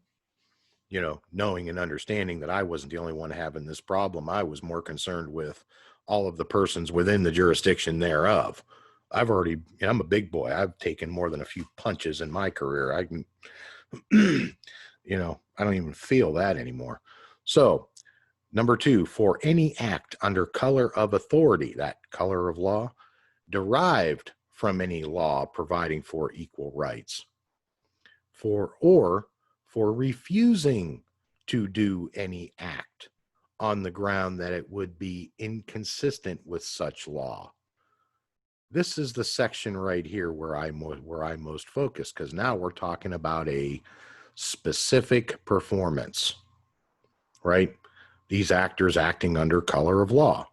knowing and understanding that I wasn't the only one having this problem, I was more concerned with all of the persons within the jurisdiction thereof. I'm a big boy. I've taken more than a few punches in my career. I can, I don't even feel that anymore. So, number 2, for any act under color of authority, that color of law, derived from any law providing for equal rights, for refusing to do any act on the ground that it would be inconsistent with such law. This is the section right here where I'm most focused, because now we're talking about a specific performance, right? These actors acting under color of law,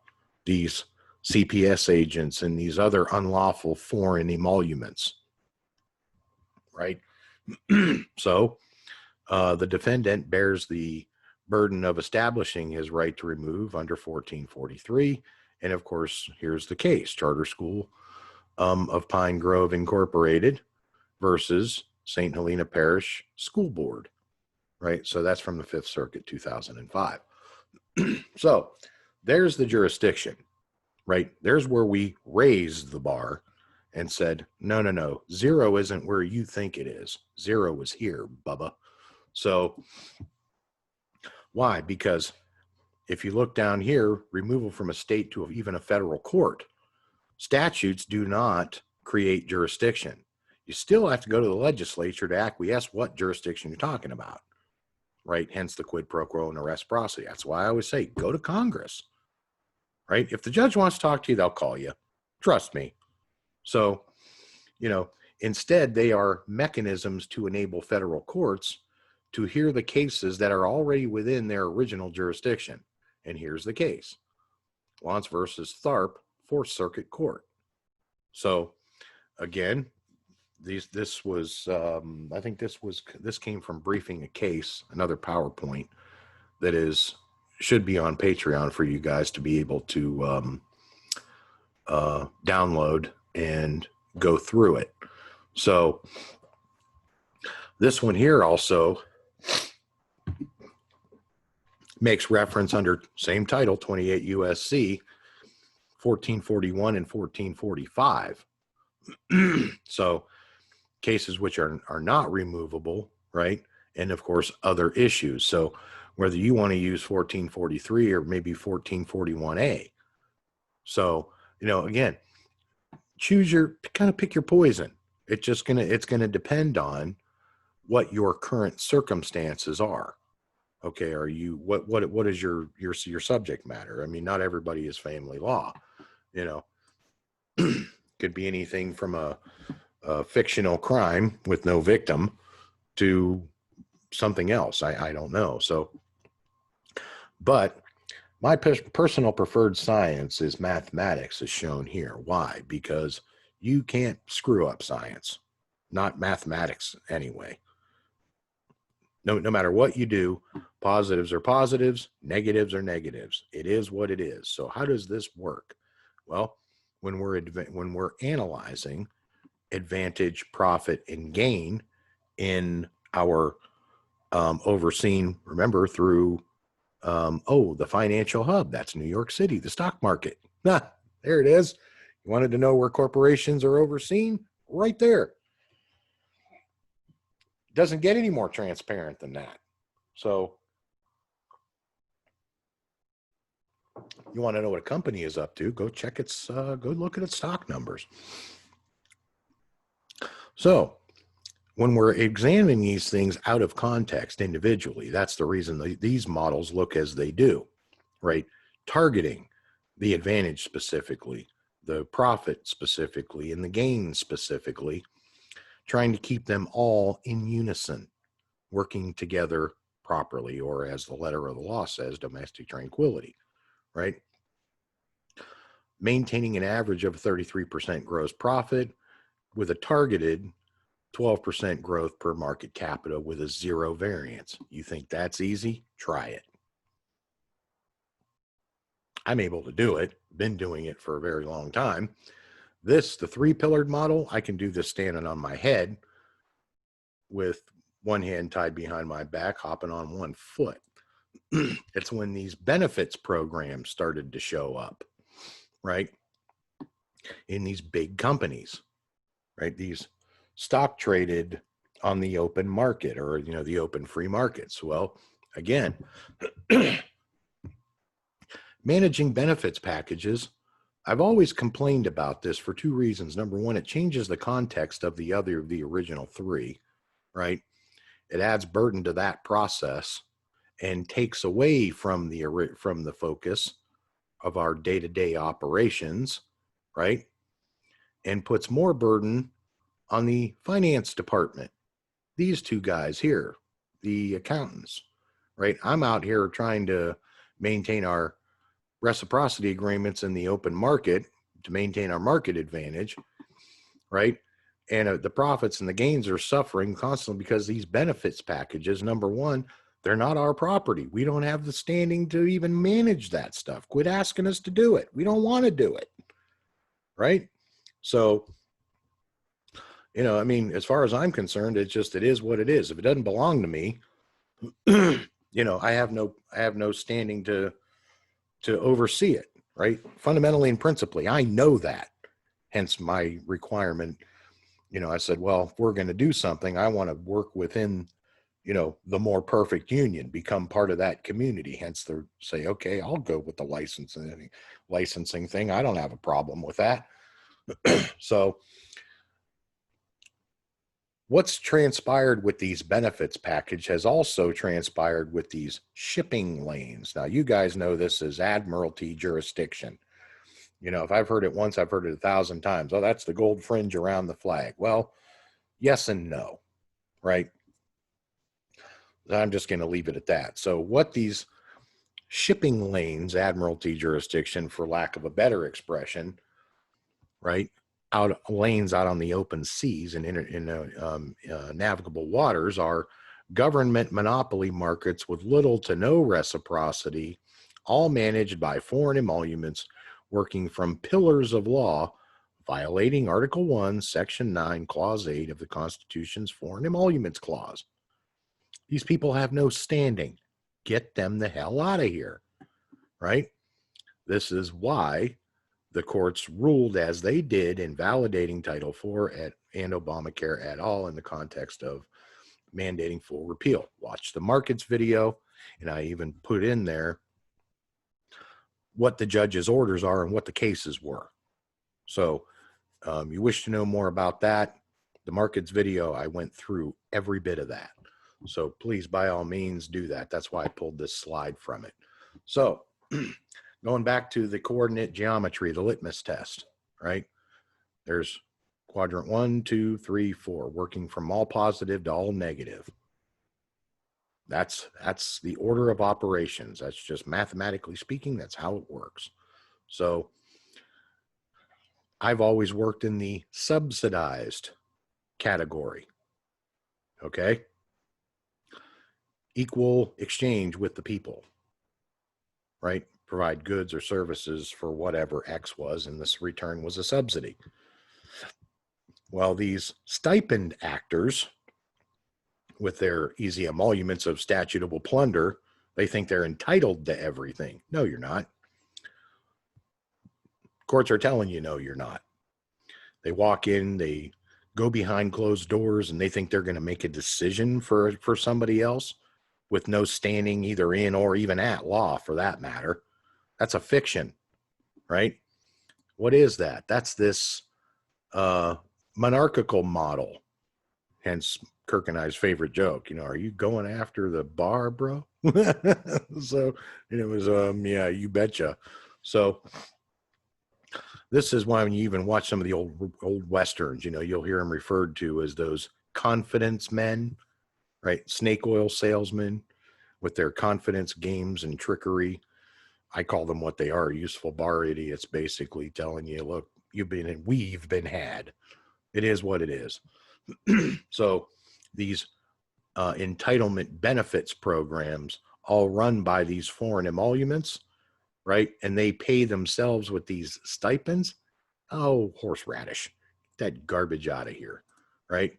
these CPS agents and these other unlawful foreign emoluments, right? So the defendant bears the burden of establishing his right to remove under 1443. And of course, here's the case, Charter School of Pine Grove Incorporated versus St. Helena Parish School Board, right? So that's from the Fifth Circuit, 2005. So there's the jurisdiction, right? There's where we raised the bar and said, no, zero isn't where you think it is. Zero is here, Bubba. So why? Because if you look down here, removal from a state to even a federal court, statutes do not create jurisdiction. You still have to go to the legislature to acquiesce what jurisdiction you're talking about, right? Hence the quid pro quo and reciprocity. That's why I always say, go to Congress, right? If the judge wants to talk to you, they'll call you. Trust me. So, instead, they are mechanisms to enable federal courts to hear the cases that are already within their original jurisdiction. And here's the case. Lawrence versus Tharp, Fourth Circuit Court. So again, this was, I think this came from Briefing a Case, another PowerPoint that should be on Patreon for you guys to be able to download and go through it. So this one here also makes reference under same title, 28 USC 1441 and 1445. So cases which are not removable, right? And of course, other issues. So whether you want to use 1443 or maybe 1441A. So, again, pick your poison. It's going to depend on what your current circumstances are. Okay. What is your subject matter? I mean, not everybody is family law, could be anything from a fictional crime with no victim to something else. I don't know. So, but my personal preferred science is mathematics, as shown here. Why? Because you can't screw up science, not mathematics anyway. No matter what you do, positives are positives, negatives are negatives. It is what it is. So how does this work? Well, when we're analyzing advantage, profit, and gain in our overseen, remember, through the financial hub. That's New York City, the stock market. There it is. You wanted to know where corporations are overseen? Right there. Doesn't get any more transparent than that. So you want to know what a company is up to, go look at its stock numbers. So when we're examining these things out of context individually, that's the reason these models look as they do, right? Targeting the advantage specifically, the profit specifically, and the gain specifically, trying to keep them all in unison, working together properly, or as the letter of the law says, domestic tranquility, right? Maintaining an average of 33% gross profit with a targeted 12% growth per market capita with a 0 variance. You think that's easy? Try it. I'm able to do it. Been doing it for a very long time. The 3-pillared model, I can do this standing on my head with one hand tied behind my back, hopping on one foot. It's when these benefits programs started to show up, right? In these big companies, right? These stock traded on the open market, or, the open free markets. Well, again, managing benefits packages, I've always complained about this for 2 reasons. Number one, it changes the context of the original 3, right? It adds burden to that process and takes away from the focus of our day-to-day operations, right? And puts more burden on the finance department. These 2 guys here, the accountants, right? I'm out here trying to maintain our reciprocity agreements in the open market to maintain our market advantage, right? And the profits and the gains are suffering constantly because these benefits packages, number one, they're not our property. We don't have the standing to even manage that stuff. Quit asking us to do it. We don't want to do it, right? So, as far as I'm concerned, it is what it is. If it doesn't belong to me, I have no standing to oversee it, right? Fundamentally and principally, I know that. Hence my requirement. I said, well, if we're going to do something, I want to work within, the more perfect union, become part of that community. Hence they say, okay, I'll go with the licensing thing. I don't have a problem with that. So what's transpired with these benefits package has also transpired with these shipping lanes. Now, you guys know this as admiralty jurisdiction. If I've heard it once, I've heard it 1,000 times. Oh, that's the gold fringe around the flag. Well, yes and no, right? I'm just going to leave it at that. So what these shipping lanes, admiralty jurisdiction, for lack of a better expression, right, out lanes out on the open seas and navigable waters are government monopoly markets with little to no reciprocity, all managed by foreign emoluments working from pillars of law, violating Article 1, Section 9, Clause 8 of the Constitution's Foreign Emoluments Clause. These people have no standing. Get them the hell out of here, right? This is why the courts ruled as they did in validating Title IV and Obamacare at all in the context of mandating full repeal. Watch the markets video, and I even put in there what the judge's orders are and what the cases were. So you wish to know more about that, the markets video, I went through every bit of that. So please, by all means, do that. That's why I pulled this slide from it. So going back to the coordinate geometry, the litmus test, right? There's quadrant 1, 2, 3, 4, working from all positive to all negative. That's the order of operations. That's just mathematically speaking, that's how it works. So I've always worked in the subsidized category, okay? Equal exchange with the people, right? Provide goods or services for whatever X was, and this return was a subsidy. Well, these stipend actors, with their easy emoluments of statutable plunder, they think they're entitled to everything. No, you're not. Courts are telling you, no, you're not. They walk in, they go behind closed doors, and they think they're going to make a decision for somebody else with no standing either in or even at law, for that matter. That's a fiction, right? What is that? That's this monarchical model. Hence Kirk and I's favorite joke, are you going after the bar, bro? So it was, yeah, you betcha. So this is why when you even watch some of the old Westerns, you'll hear them referred to as those confidence men, right? Snake oil salesmen with their confidence games and trickery. I call them what they are, useful bar idiots, basically telling you, look, we've been had. It is what it is. So these entitlement benefits programs all run by these foreign emoluments, right? And they pay themselves with these stipends. Oh, horseradish, get that garbage out of here, right?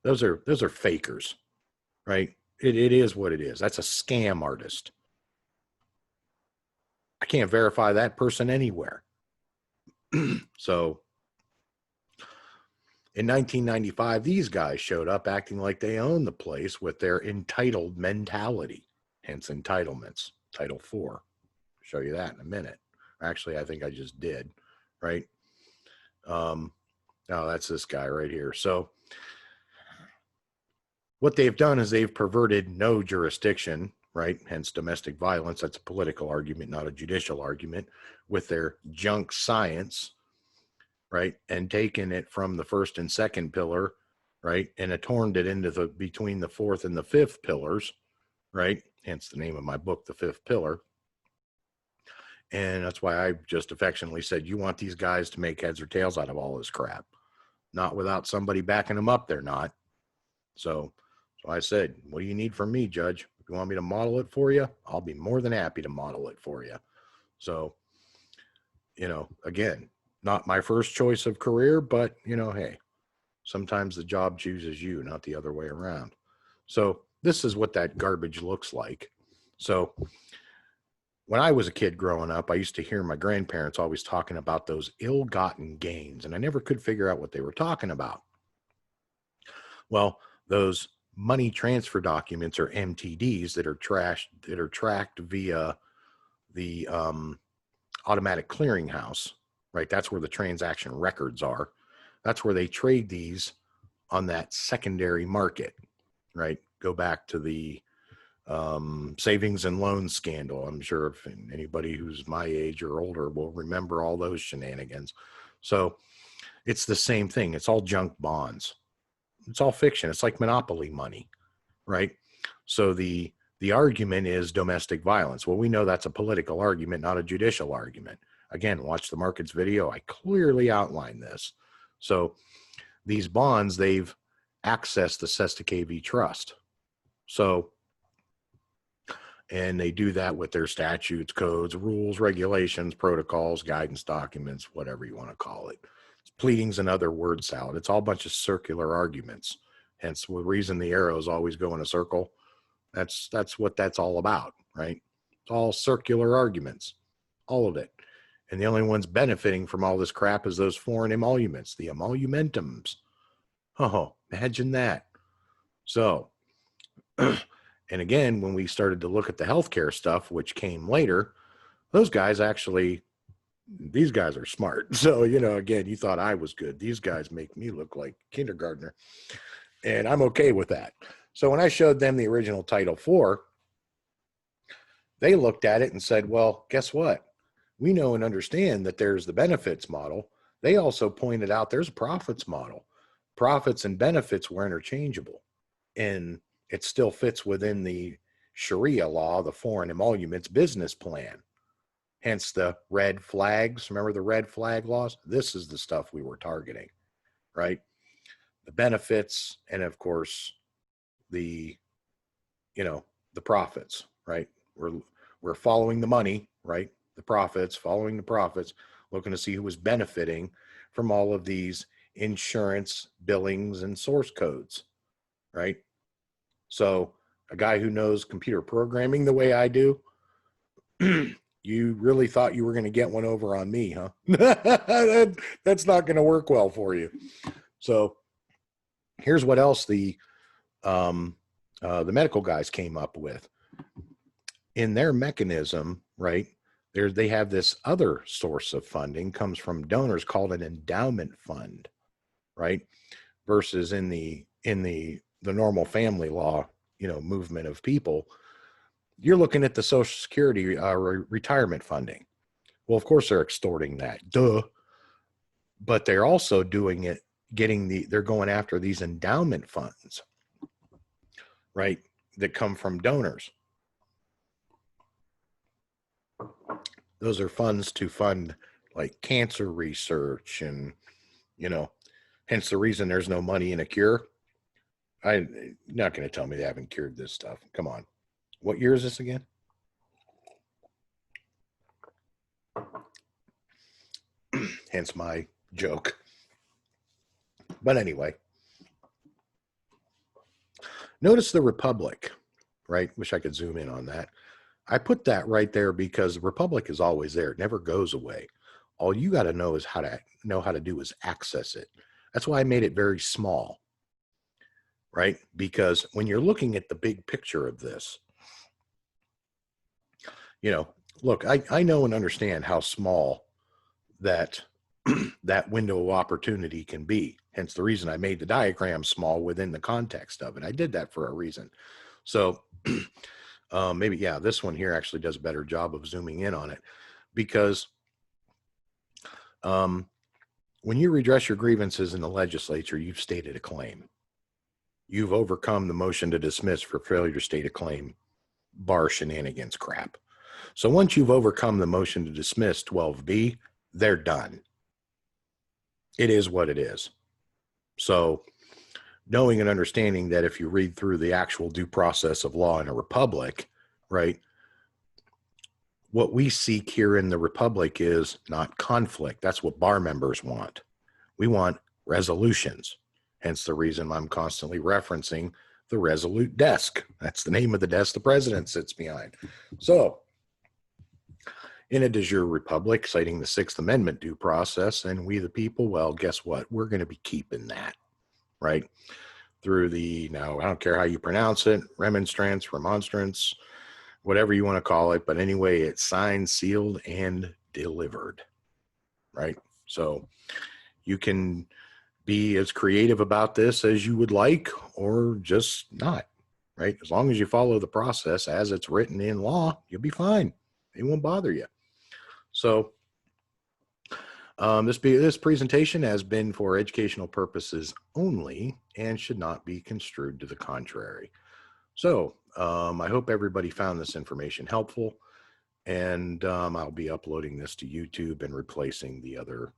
Those are fakers, right? It is what it is. That's a scam artist. I can't verify that person anywhere. So in 1995, these guys showed up acting like they own the place with their entitled mentality, hence entitlements, Title IV. Show you that in a minute. Actually, I think I just did, right? Oh, that's this guy right here. So what they've done is they've perverted no jurisdiction, right? Hence domestic violence. That's a political argument, not a judicial argument, with their junk science, right? And taken it from the first and second pillar, right? And adorned it into between the fourth and the fifth pillars, right? Hence the name of my book, The Fifth Pillar. And that's why I just affectionately said, you want these guys to make heads or tails out of all this crap. Not without somebody backing them up, they're not. So I said, what do you need from me, Judge? If you want me to model it for you, I'll be more than happy to model it for you. So, again, not my first choice of career, but, hey, sometimes the job chooses you, not the other way around. So this is what that garbage looks like. So when I was a kid growing up, I used to hear my grandparents always talking about those ill-gotten gains, and I never could figure out what they were talking about. Well, those money transfer documents, or MTDs, that are tracked via the automatic clearinghouse, right? That's where the transaction records are. That's where they trade these on that secondary market, right? Go back to the savings and loan scandal. I'm sure if anybody who's my age or older will remember all those shenanigans. So it's the same thing. It's all junk bonds. It's all fiction. It's like monopoly money, right? So the argument is domestic violence. Well, we know that's a political argument, not a judicial argument. Again, watch the markets video. I clearly outline this. So these bonds, they've accessed the Cesta KV trust. So, and they do that with their statutes, codes, rules, regulations, protocols, guidance documents, whatever you want to call it. Pleadings and other word salad. It's all a bunch of circular arguments. Hence the reason the arrows always go in a circle. That's what that's all about, right? It's all circular arguments, all of it. And the only ones benefiting from all this crap is those foreign emoluments, the emolumentums. Oh, imagine that. So, and again, when we started to look at the healthcare stuff, which came later, those guys actually, these guys are smart. So, you know, again, you thought I was good. These guys make me look like kindergartner. And I'm okay with that. So when I showed them the original Title IV, they looked at it and said, well, guess what? We know and understand that there's the benefits model. They also pointed out there's a profits model. Profits and benefits were interchangeable. And it still fits within the Sharia law, the foreign emoluments business plan. Hence the red flags. Remember the red flag laws? This is the stuff we were targeting, right? The benefits and, of course, the, you know, the profits, right? We're following the money, right? The profits, following the profits, looking to see who was benefiting from all of these insurance billings and source codes, right? So a guy who knows computer programming the way I do, you really thought you were going to get one over on me, huh? That's not going to work well for you. So here's what else the medical guys came up with. In their mechanism, right, they have this other source of funding, comes from donors, called an endowment fund, right? Versus in the normal family law, you know, movement of people, you're looking at the Social Security retirement funding. Well, of course they're extorting that, duh. But they're also doing it, they're going after these endowment funds, right, that come from donors. Those are funds to fund like cancer research and, you know, hence the reason there's no money in a cure. I'm not going to tell me they haven't cured this stuff. Come on. What year is this again? Hence my joke. But anyway, notice the Republic, right? Wish I could zoom in on that. I put that right there because the Republic is always there. It never goes away. All you got to know is how to do is access it. That's why I made it very small, right? Because when you're looking at the big picture of this, you know, look, I know and understand how small that that window of opportunity can be. Hence the reason I made the diagram small within the context of it. I did that for a reason. So maybe, yeah, this one here actually does a better job of zooming in on it, because when you redress your grievances in the legislature, you've stated a claim. You've overcome the motion to dismiss for failure to state a claim, bar shenanigans crap. So once you've overcome the motion to dismiss 12B, they're done. It is what it is. So knowing and understanding that if you read through the actual due process of law in a republic, right, what we seek here in the republic is not conflict. That's what bar members want. We want resolutions. Hence the reason I'm constantly referencing the Resolute desk. That's the name of the desk the president sits behind. So in a de jure republic, citing the Sixth Amendment due process, and we the people, well, guess what? We're going to be keeping that, right? Through the, now, I don't care how you pronounce it, remonstrance, remonstrance, whatever you want to call it. But anyway, it's signed, sealed, and delivered, right? So you can be as creative about this as you would like, or just not, right? As long as you follow the process as it's written in law, you'll be fine. It won't bother you. So this presentation has been for educational purposes only and should not be construed to the contrary. So I hope everybody found this information helpful, and I'll be uploading this to YouTube and replacing the other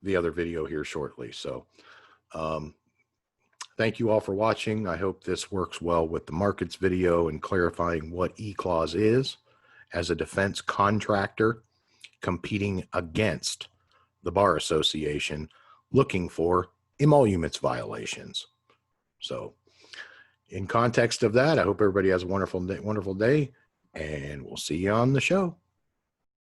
the other video here shortly. So thank you all for watching. I hope this works well with the markets video and clarifying what E-clause is as a defense contractor competing against the Bar Association looking for emoluments violations. So in context of that, I hope everybody has a wonderful day, and we'll see you on the show.